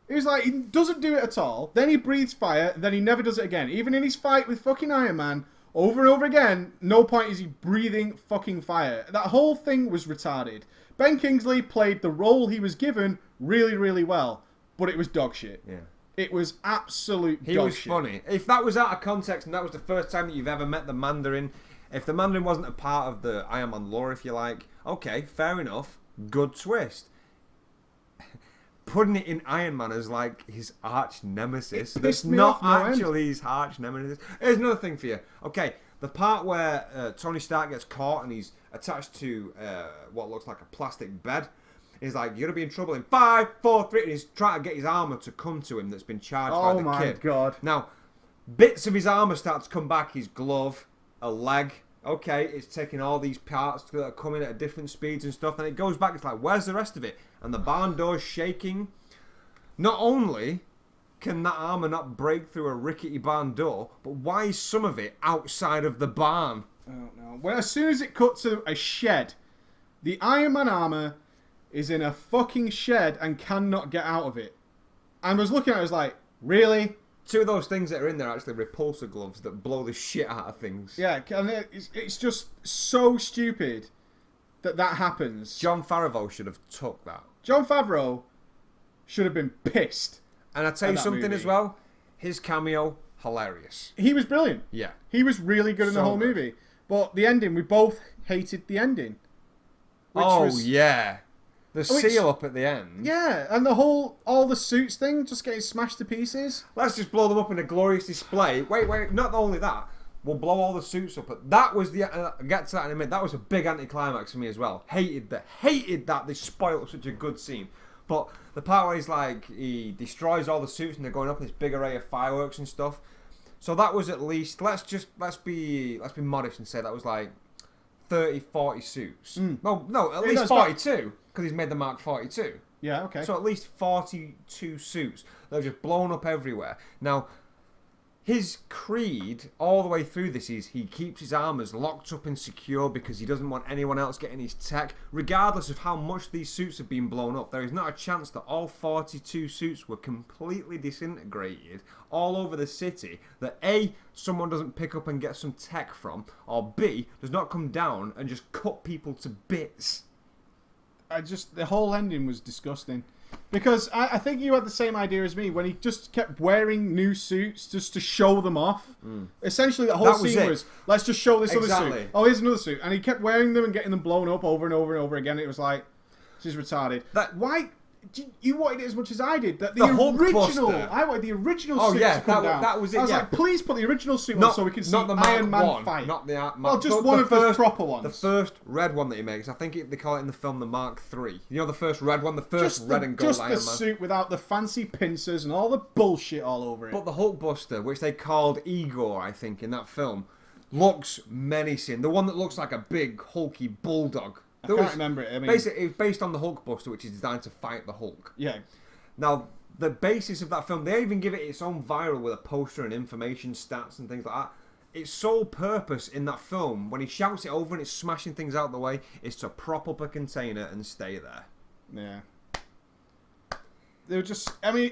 It was like, he doesn't do it at all. Then he breathes fire, and then he never does it again. Even in his fight with fucking Iron Man, over and over again, no point is he breathing fucking fire. That whole thing was retarded. Ben Kingsley played the role he was given really, really well, but it was dog shit. Yeah. It was absolute dog shit. He was funny. If that was out of context and that was the first time that you've ever met the Mandarin, if the Mandarin wasn't a part of the Iron Man lore, if you like, okay, fair enough. Good twist. Putting it in Iron Man as like his arch nemesis. That's not actually his arch nemesis. Here's another thing for you. Okay, the part where Tony Stark gets caught and he's attached to what looks like a plastic bed. He's like, you're going to be in trouble in 5, 4, 3. And he's trying to get his armor to come to him that's been charged by the kid. Oh my god. Now, bits of his armor start to come back. His glove, a leg. Okay, it's taking all these parts that are coming at different speeds and stuff. And it goes back. It's like, where's the rest of it? And the barn door's shaking. Not only can that armor not break through a rickety barn door, but why is some of it outside of the barn? I don't know. Well, as soon as it cut to a shed, the Iron Man armor is in a fucking shed and cannot get out of it. And I was looking at it, I was like, really? 2 of those things that are in there are actually repulsor gloves that blow the shit out of things. Yeah, and it's just so stupid that happens. Jon Favreau should have took that. Jon Favreau should have been pissed. And I tell you something as well, his cameo, hilarious. He was brilliant. Yeah. He was really good in the whole movie. But the ending, we both hated the ending. Yeah. The seal up at the end. Yeah, and all the suits thing just getting smashed to pieces. Let's just blow them up in a glorious display. Wait, not only that, we'll blow all the suits up. But that was I'll get to that in a minute. That was a big anticlimax for me as well. Hated that. They spoiled such a good scene. But the part where he's like, he destroys all the suits and they're going up in this big array of fireworks and stuff. So that was at least, let's be modest and say that was like 30, 40 suits. No, at least 42. Because he's made the Mark 42. Yeah, okay. So at least 42 suits that are just blown up everywhere. Now, his creed all the way through this is he keeps his armors locked up and secure because he doesn't want anyone else getting his tech. Regardless of how much these suits have been blown up, there is not a chance that all 42 suits were completely disintegrated all over the city that A, someone doesn't pick up and get some tech from, or B, does not come down and just cut people to bits. The whole ending was disgusting. Because I think you had the same idea as me when he just kept wearing new suits just to show them off. Essentially, the whole scene was, let's just show this other suit. Oh, here's another suit. And he kept wearing them and getting them blown up over and over and over again. It was like, this is retarded. Why? You wanted it as much as I did. That the original, I wanted the original suit to come down. That was it. I was like, please put the original suit on so we can see Iron Man fight. Not the well, just one of the proper ones. The first red one that he makes. I think they call it in the film the Mark III. You know the first red one, the first red and gold Iron Man. Just the suit without the fancy pincers and all the bullshit all over it. But the Hulkbuster, which they called Igor, I think, in that film, looks menacing. The one that looks like a big hulky bulldog. I can't remember it. I mean, basically, it's based on the Hulkbuster, which is designed to fight the Hulk. Yeah. Now, the basis of that film, they even give it its own viral with a poster and information stats and things like that. Its sole purpose in that film, when he shouts it over and it's smashing things out the way, is to prop up a container and stay there. Yeah. They were just... I mean,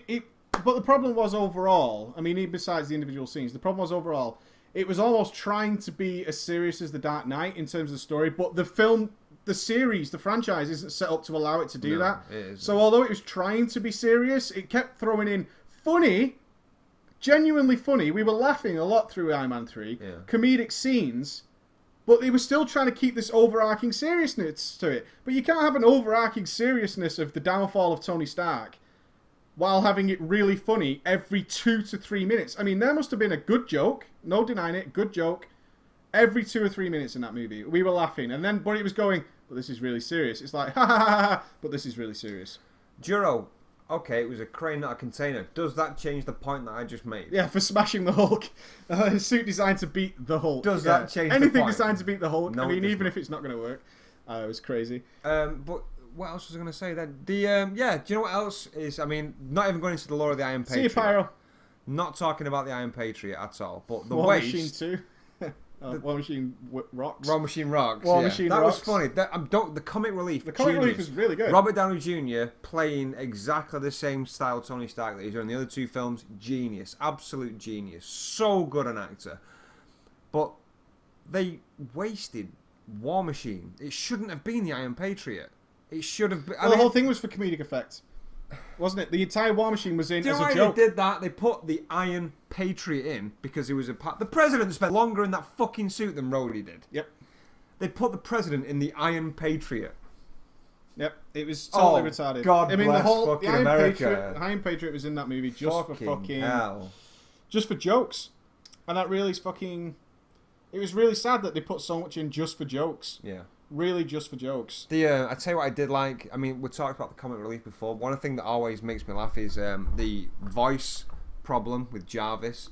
but the problem was overall... I mean, even besides the individual scenes, the problem was overall, it was almost trying to be as serious as The Dark Knight in terms of the story, but the film... The series, the franchise, isn't set up to allow it to do that. So although it was trying to be serious, it kept throwing in funny, genuinely funny. We were laughing a lot through Iron Man 3. Yeah. Comedic scenes. But they were still trying to keep this overarching seriousness to it. But you can't have an overarching seriousness of the downfall of Tony Stark while having it really funny every 2 to 3 minutes. I mean, there must have been a good joke. No denying it. Good joke. Every 2 or 3 minutes in that movie, we were laughing, and then but it was going, "But this is really serious." It's like, ha ha ha ha, but this is really serious. Juro, okay, it was a crane, not a container. Does that change the point that I just made? Yeah, for smashing the Hulk, a suit designed to beat the Hulk. Does that change anything the point? designed to beat the Hulk? No, I mean, even if it's not going to work, it was crazy. But what else was I going to say then? Do you know what else is? I mean, not even going into the lore of the Iron Patriot. See you, Pyro. Not talking about the Iron Patriot at all, but the War waste. Machine 2. War Machine rocks. War Machine rocks. War yeah. Machine that rocks. was funny. The comic relief. The comic relief genius. is really good. Robert Downey Jr. playing exactly the same style Tony Stark that he's done in the other two films. Genius, absolute genius. So good an actor. But they wasted War Machine. It shouldn't have been the Iron Patriot. It should have been. Well, the whole thing was for comedic effect, wasn't it? The entire War Machine was in Do you as know a why joke. they did that? They put the Iron Patriot in because he was a part. The president spent longer in that fucking suit than Rhodey did. Yep. They put the president in the Iron Patriot. Yep, it was totally retarded. God I mean, bless the whole fucking Iron America. Iron Patriot was in that movie just for fucking hell. just for jokes, and that really is fucking. It was really sad that they put so much in just for jokes. Yeah. Really, just for jokes. I tell you what I did like. I mean, we talked about the comic relief before. One thing that always makes me laugh is the voice problem with Jarvis,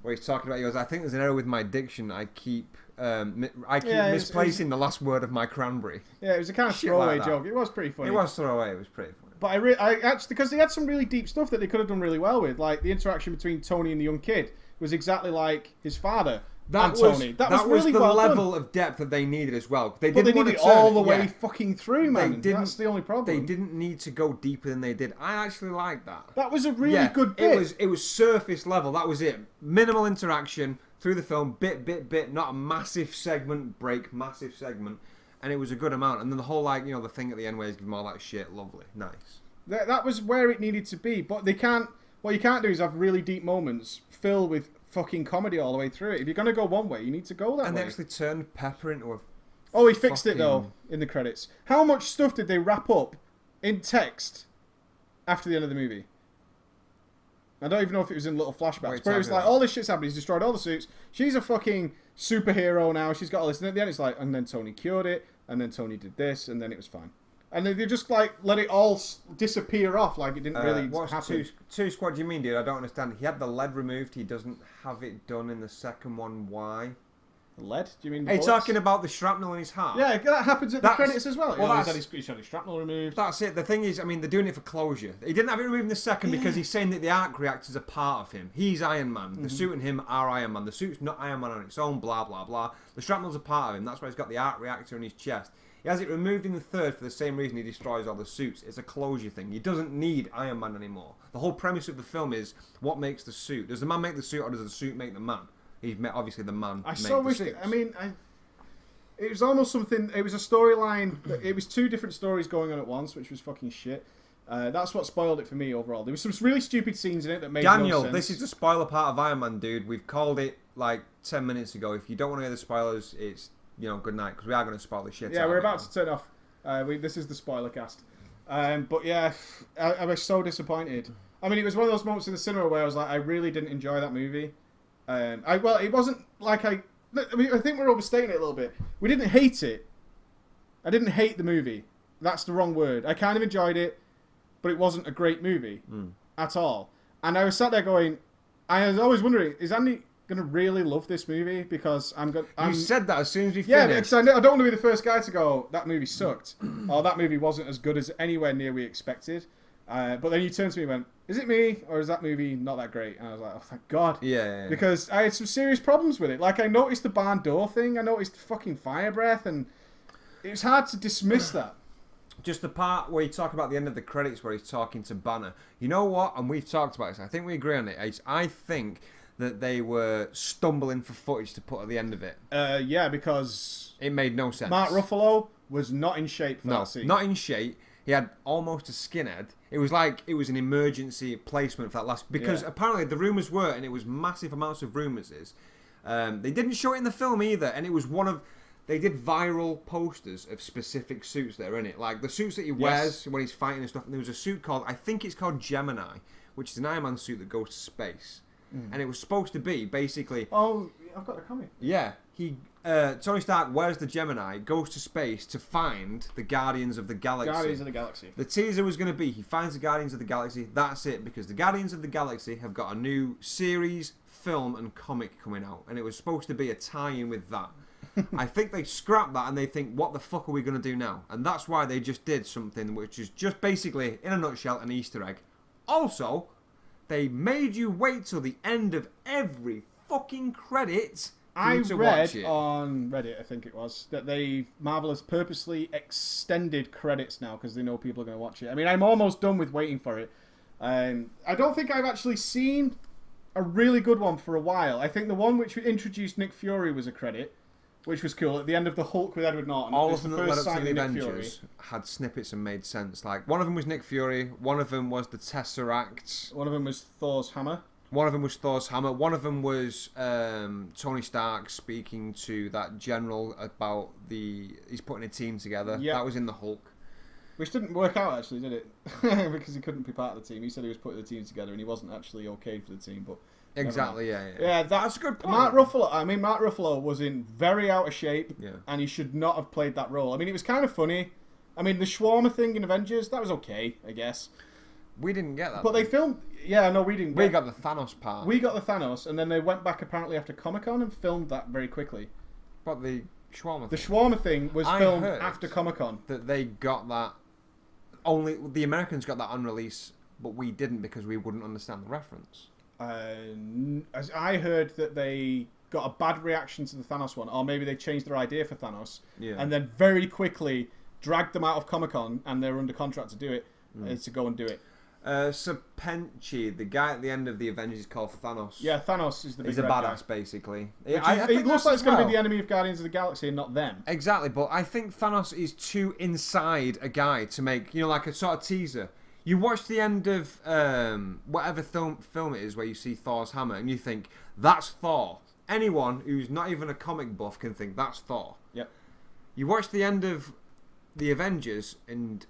where he's talking about. He goes, "I think there's an error with my diction. I keep misplacing the last word of my cranberry." Yeah, it was a kind of Shit throwaway like that. joke. It was pretty funny. It was throwaway. It was pretty funny. But I actually, because they had some really deep stuff that they could have done really well with, like the interaction between Tony and the young kid was exactly like his father. That and Tony. That was really the well level done. of depth that they needed as well. But they want did it to turn all the it, way yeah. fucking through, man. They That's the only problem. They didn't need to go deeper than they did. I actually like that. That was a really good bit. It was surface level. That was it. Minimal interaction through the film, bit, not a massive segment break, massive segment, and it was a good amount. And then the whole the thing at the end where he's giving all that shit, lovely, nice. That was where it needed to be, but they can't. What you can't do is have really deep moments filled with fucking comedy all the way through it. If you're gonna go one way, you need to go that way. And they actually turned Pepper into a. Oh, he fixed it though in the credits. How much stuff did they wrap up in text after the end of the movie? I don't even know if it was in little flashbacks, but it was like all this shit's happened. He's destroyed all the suits. She's a fucking superhero now. She's got all this. And at the end, it's like, and then Tony cured it, and then Tony did this, and then it was fine. And they just like let it all disappear off, like it didn't really happen. Two squad? Do you mean, dude? I don't understand. He had the lead removed. He doesn't have it done in the second one. Why? The lead? Do you mean? Are you talking about the shrapnel in his heart? Yeah, that happens at the credits as well. Well, he's had his shrapnel removed. That's it. The thing is, I mean, they're doing it for closure. He didn't have it removed in the second because he's saying that the arc reactors are part of him. He's Iron Man. The suit and him are Iron Man. The suit's not Iron Man on its own. Blah blah blah. The shrapnel's a part of him. That's why he's got the arc reactor in his chest. He has it removed in the third for the same reason he destroys all the suits. It's a closure thing. He doesn't need Iron Man anymore. The whole premise of the film is what makes the suit. Does the man make the suit or does the suit make the man? Obviously the man. I so wish. I mean, it was almost something. It was a storyline. It was two different stories going on at once, which was fucking shit. That's what spoiled it for me overall. There was some really stupid scenes in it that made Daniel, no sense. this is the spoiler part of Iron Man, dude. We've called it like 10 minutes ago. If you don't want to hear the spoilers, it's good night, because we are going to spoil the shit. Yeah, we're about to turn off. This is the spoiler cast. But yeah, I was so disappointed. I mean, it was one of those moments in the cinema where I was like, I really didn't enjoy that movie. It wasn't like I think we're overstating it a little bit. We didn't hate it. I didn't hate the movie. That's the wrong word. I kind of enjoyed it, but it wasn't a great movie at all. And I was sat there going, I was always wondering, is Andy going to really love this movie? Because you said that as soon as we finished. Yeah, because I don't want to be the first guy to go, that movie sucked. Or that movie wasn't as good as anywhere near we expected. But then you turned to me and went, is it me? Or is that movie not that great? And I was like, oh, thank God. Yeah. Because I had some serious problems with it. Like, I noticed the barn door thing. I noticed the fucking fire breath. And it was hard to dismiss that. Just the part where you talk about the end of the credits where he's talking to Banner. You know what? And we've talked about this. I think we agree on it. I think that they were stumbling for footage to put at the end of it. Yeah, because it made no sense. Mark Ruffalo was not in shape for that scene. Not in shape. He had almost a skinhead. It was like it was an emergency placement for that last... Because apparently the rumours were, and it was massive amounts of rumours, they didn't show it in the film either, and it was one of... They did viral posters of specific suits that are in it. Like the suits that he wears when he's fighting and stuff. And there was a suit called... I think it's called Gemini, which is an Iron Man suit that goes to space. And it was supposed to be, basically... Oh, I've got the comic. Yeah. Tony Stark wears the Gemini, goes to space to find the Guardians of the Galaxy. Guardians of the Galaxy. The teaser was going to be, he finds the Guardians of the Galaxy, that's it, because the Guardians of the Galaxy have got a new series, film, and comic coming out, and it was supposed to be a tie-in with that. I think they scrapped that, and they think, what the fuck are we going to do now? And that's why they just did something which is just basically, in a nutshell, an Easter egg. Also, they made you wait till the end of every fucking credit I you to read watch it. on Reddit, I think it was, that Marvel has purposely extended credits now because they know people are going to watch it. I mean, I'm almost done with waiting for it. I don't think I've actually seen a really good one for a while. I think the one which introduced Nick Fury was a credit, which was cool. At the end of the Hulk with Edward Norton, All it's of them the that led first up to sign the of Nick Avengers Fury. had snippets and made sense. Like, one of them was Nick Fury, one of them was the Tesseract, One of them was Thor's hammer. one of them was Thor's hammer, one of them was Tony Stark speaking to that general about he's putting a team together. Yep. That was in the Hulk. Which didn't work out, actually, did it? Because he couldn't be part of the team. He said he was putting the team together and he wasn't actually okayed for the team, but... Exactly, yeah. Yeah, That's a good point. Mark Ruffalo was in very out of shape, Yeah. and he should not have played that role. I mean, it was kind of funny. I mean, the shawarma thing in Avengers, that was okay, I guess. We didn't get that. But they filmed... Yeah, no, we didn't. We got the Thanos part. We got the Thanos, and then they went back apparently after Comic-Con and filmed that very quickly. But the shawarma The thing. shawarma thing was I filmed heard after Comic-Con. that they got that... Only the Americans got that on release, but we didn't because we wouldn't understand the reference. As I heard that they got a bad reaction to the Thanos one, or maybe they changed their idea for Thanos, Yeah. and then very quickly dragged them out of Comic-Con, and they were under contract to do it, to go and do it. Serpenchi, the guy at the end of the Avengers is called Thanos. Yeah, Thanos is the big He's a red badass, guy. basically. Which I it think looks that's like it's as going to well. be the enemy of Guardians of the Galaxy and not them. Exactly, but I think Thanos is too inside a guy to make, like a sort of teaser. You watch the end of whatever film it is where you see Thor's hammer and you think, that's Thor. Anyone who's not even a comic buff can think, that's Thor. Yep. You watch the end of the Avengers and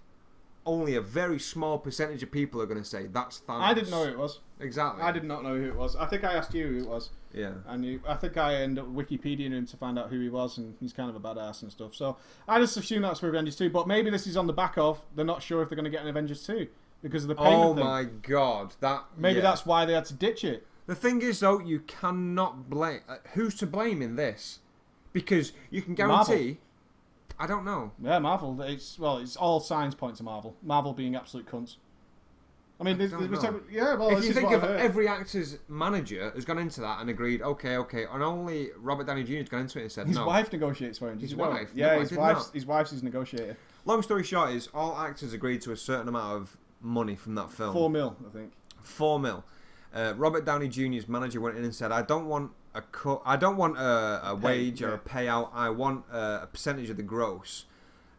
only a very small percentage of people are going to say, that's Thanos. I didn't know who it was. Exactly. I did not know who it was. I think I asked you who it was. Yeah. And I think I ended up Wikipediaing him to find out who he was, and he's kind of a badass and stuff. So I just assume that's for Avengers 2, but maybe this is on the back of, they're not sure if they're going to get an Avengers 2 because of the payment Oh thing. my god. Maybe yeah. that's why they had to ditch it. The thing is, though, you cannot blame... who's to blame in this? Because you can guarantee... Marvel. I don't know. Yeah, Marvel. It's all signs point to Marvel. Marvel being absolute cunts. I mean, don't know. well, If this you is think what of I've heard. every actor's manager has gone into that and agreed, okay, and only Robert Downey Jr. has gone into it and said His no. wife negotiates for him. Did His you know? wife? Yeah, No, I his did wife's not. his wife's his negotiator. Long story short is, all actors agreed to a certain amount of money from that film. 4 mil, I think. 4 mil. Robert Downey Jr.'s manager went in and said, I don't want a cut. I don't want a wage or a payout. I want a percentage of the gross.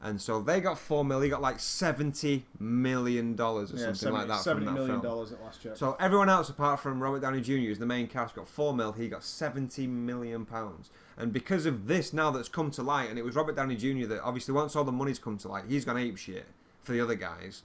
And so they got 4 mil. He got like $70 million or something like that from that $70 million film. at last check. So everyone else apart from Robert Downey Jr. who's the main cast got 4 mil. He got £70 million. And because of this now that's come to light, and it was Robert Downey Jr. that obviously once all the money's come to light, he's gone ape shit for the other guys.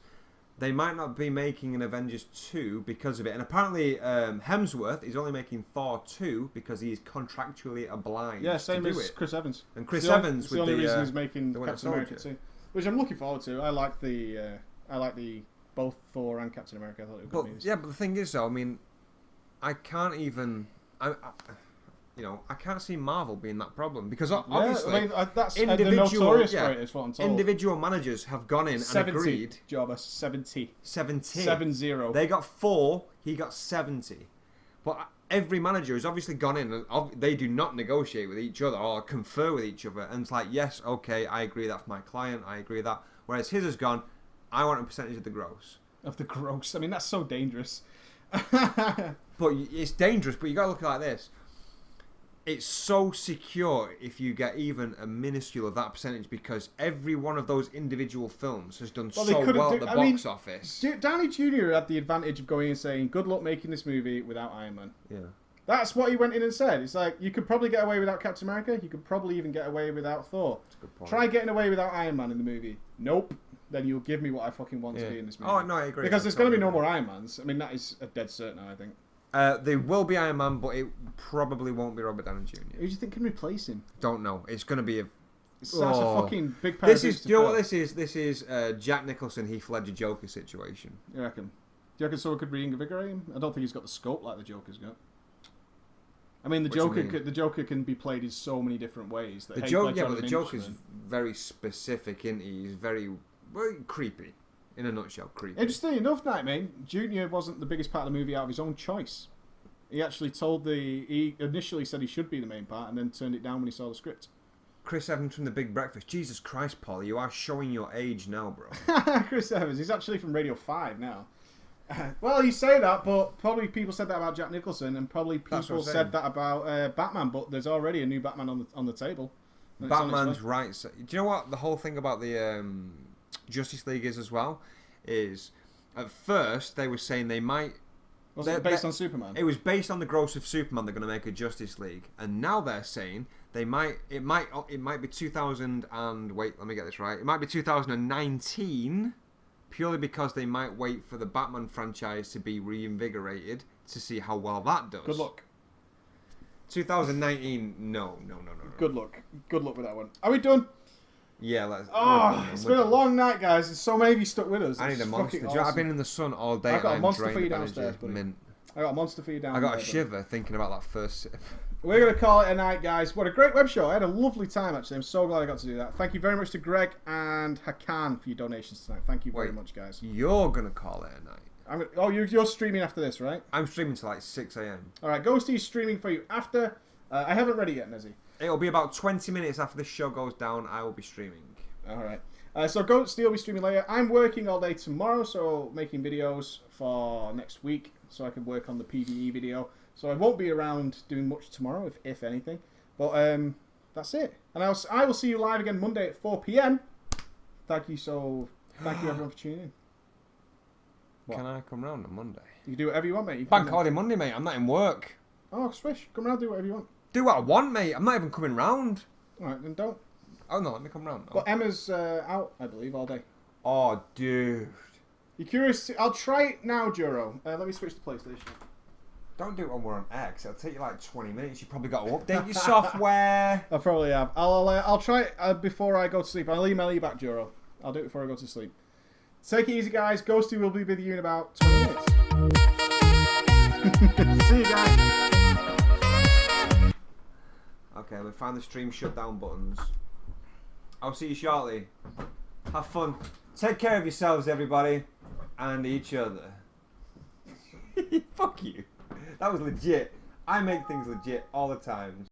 They might not be making an Avengers 2 because of it. And apparently Hemsworth is only making Thor 2 because he is contractually obliged same to do as it. Chris Evans. And Chris It's the Evans it's with the only the, reason he's making the Winter Captain America Soldier. too, which I'm looking forward to. I like the both Thor and Captain America. I thought it was good But movies. yeah, but the thing is though, I mean, I can't even... I can't see Marvel being that problem because obviously I mean, that's they're individual, notorious for it, is what I'm told. individual managers have gone in 70, and agreed. Jobber, 70. 70. 7-0. They got 4, he got 70. But every manager has obviously gone in and they do not negotiate with each other or confer with each other. And it's like, yes, okay, I agree, that's my client, I agree with that. Whereas his has gone, I want a percentage of the gross. Of the gross. I mean, that's so dangerous. But it's dangerous, but you got to look at it like this. It's so secure if you get even a minuscule of that percentage because every one of those individual films has done so well at the box office. Downey Jr. had the advantage of going and saying, good luck making this movie without Iron Man. Yeah. That's what he went in and said. It's like, you could probably get away without Captain America. You could probably even get away without Thor. That's a good point. Try getting away without Iron Man in the movie. Nope. Then you'll give me what I fucking want to be in this movie. Oh, no, I agree. Because there's going to be no more Iron Mans. I mean, that is a dead certain, I think. There will be Iron Man, but it probably won't be Robert Downey Jr. Who do you think can replace him? Don't know. It's going to be a... It's such a fucking big pair This of is... boots to Do you know fill. what this is? This is Jack Nicholson, Heath Ledger Joker situation. You reckon? Do you reckon someone could reinvigorate him? I don't think he's got the scope like the Joker's got. I mean, What do you mean? the Joker can be played in so many different ways. That The Heath Joker, Ledger yeah, had but an the Joker's interest very specific, isn't he? He's very creepy. In a nutshell, creepy. in. Interesting enough, Nightmare Junior wasn't the biggest part of the movie out of his own choice. He actually told he initially said he should be the main part, and then turned it down when he saw the script. Chris Evans from The Big Breakfast. Jesus Christ, Paul, you are showing your age now, bro. Chris Evans. He's actually from Radio 5 now. Well, you say that, but probably people said that about Jack Nicholson, and probably people said that about Batman. But there's already a new Batman on the table. Batman's right. Do you know what the whole thing about the Justice League is as well? Is at first they were saying they might. Was it based on Superman? It was based on the gross of Superman. They're going to make a Justice League, and now they're saying they might. It might be 2000 and wait. Let me get this right. It might be 2019, purely because they might wait for the Batman franchise to be reinvigorated to see how well that does. Good luck. 2019. No. Good luck. Good luck with that one. Are we done? Yeah, let's. It's been a long night, guys. There's so many of you stuck with us. I need a monster. Awesome. I've been in the sun all day. I've got a monster for you downstairs, buddy. I got a monster for you down I got there, a shiver thinking about that first sip. We're going to call it a night, guys. What a great web show. I had a lovely time, actually. I'm so glad I got to do that. Thank you very much to Greg and Hakan for your donations tonight. Thank you very much, guys. You're going to call it a night. You're streaming after this, right? I'm streaming till like 6 a.m. All right, Ghosty's streaming for you after. I haven't read it yet, Nezzy. It'll be about 20 minutes after this show goes down. I will be streaming. All right. So Ghosty will be streaming later. I'm working all day tomorrow, so making videos for next week, so I can work on the PvE video. So I won't be around doing much tomorrow, if anything. But that's it. And I will see you live again Monday at 4 p.m. Thank you everyone for tuning in. What? Can I come round on Monday? You can do whatever you want, mate. Bank holiday Monday, mate. I'm not in work. Oh, swish. Come round, do whatever you want. Do what I want, mate. I'm not even coming round. All right, then don't. Oh, no, let me come round. Well, Emma's out, I believe, all day. Oh, dude. You curious? I'll try it now, Juro. Let me switch to PlayStation. Don't do it when we're on X. It'll take you like 20 minutes. You probably got to update your software. I probably have. I'll try it before I go to sleep. I'll email you back, Juro. I'll do it before I go to sleep. Take it easy, guys. Ghosty will be with you in about 20 minutes. See you guys. Okay, we found the stream shutdown buttons. I'll see you shortly. Have fun. Take care of yourselves, everybody. And each other. Fuck you. That was legit. I make things legit all the time.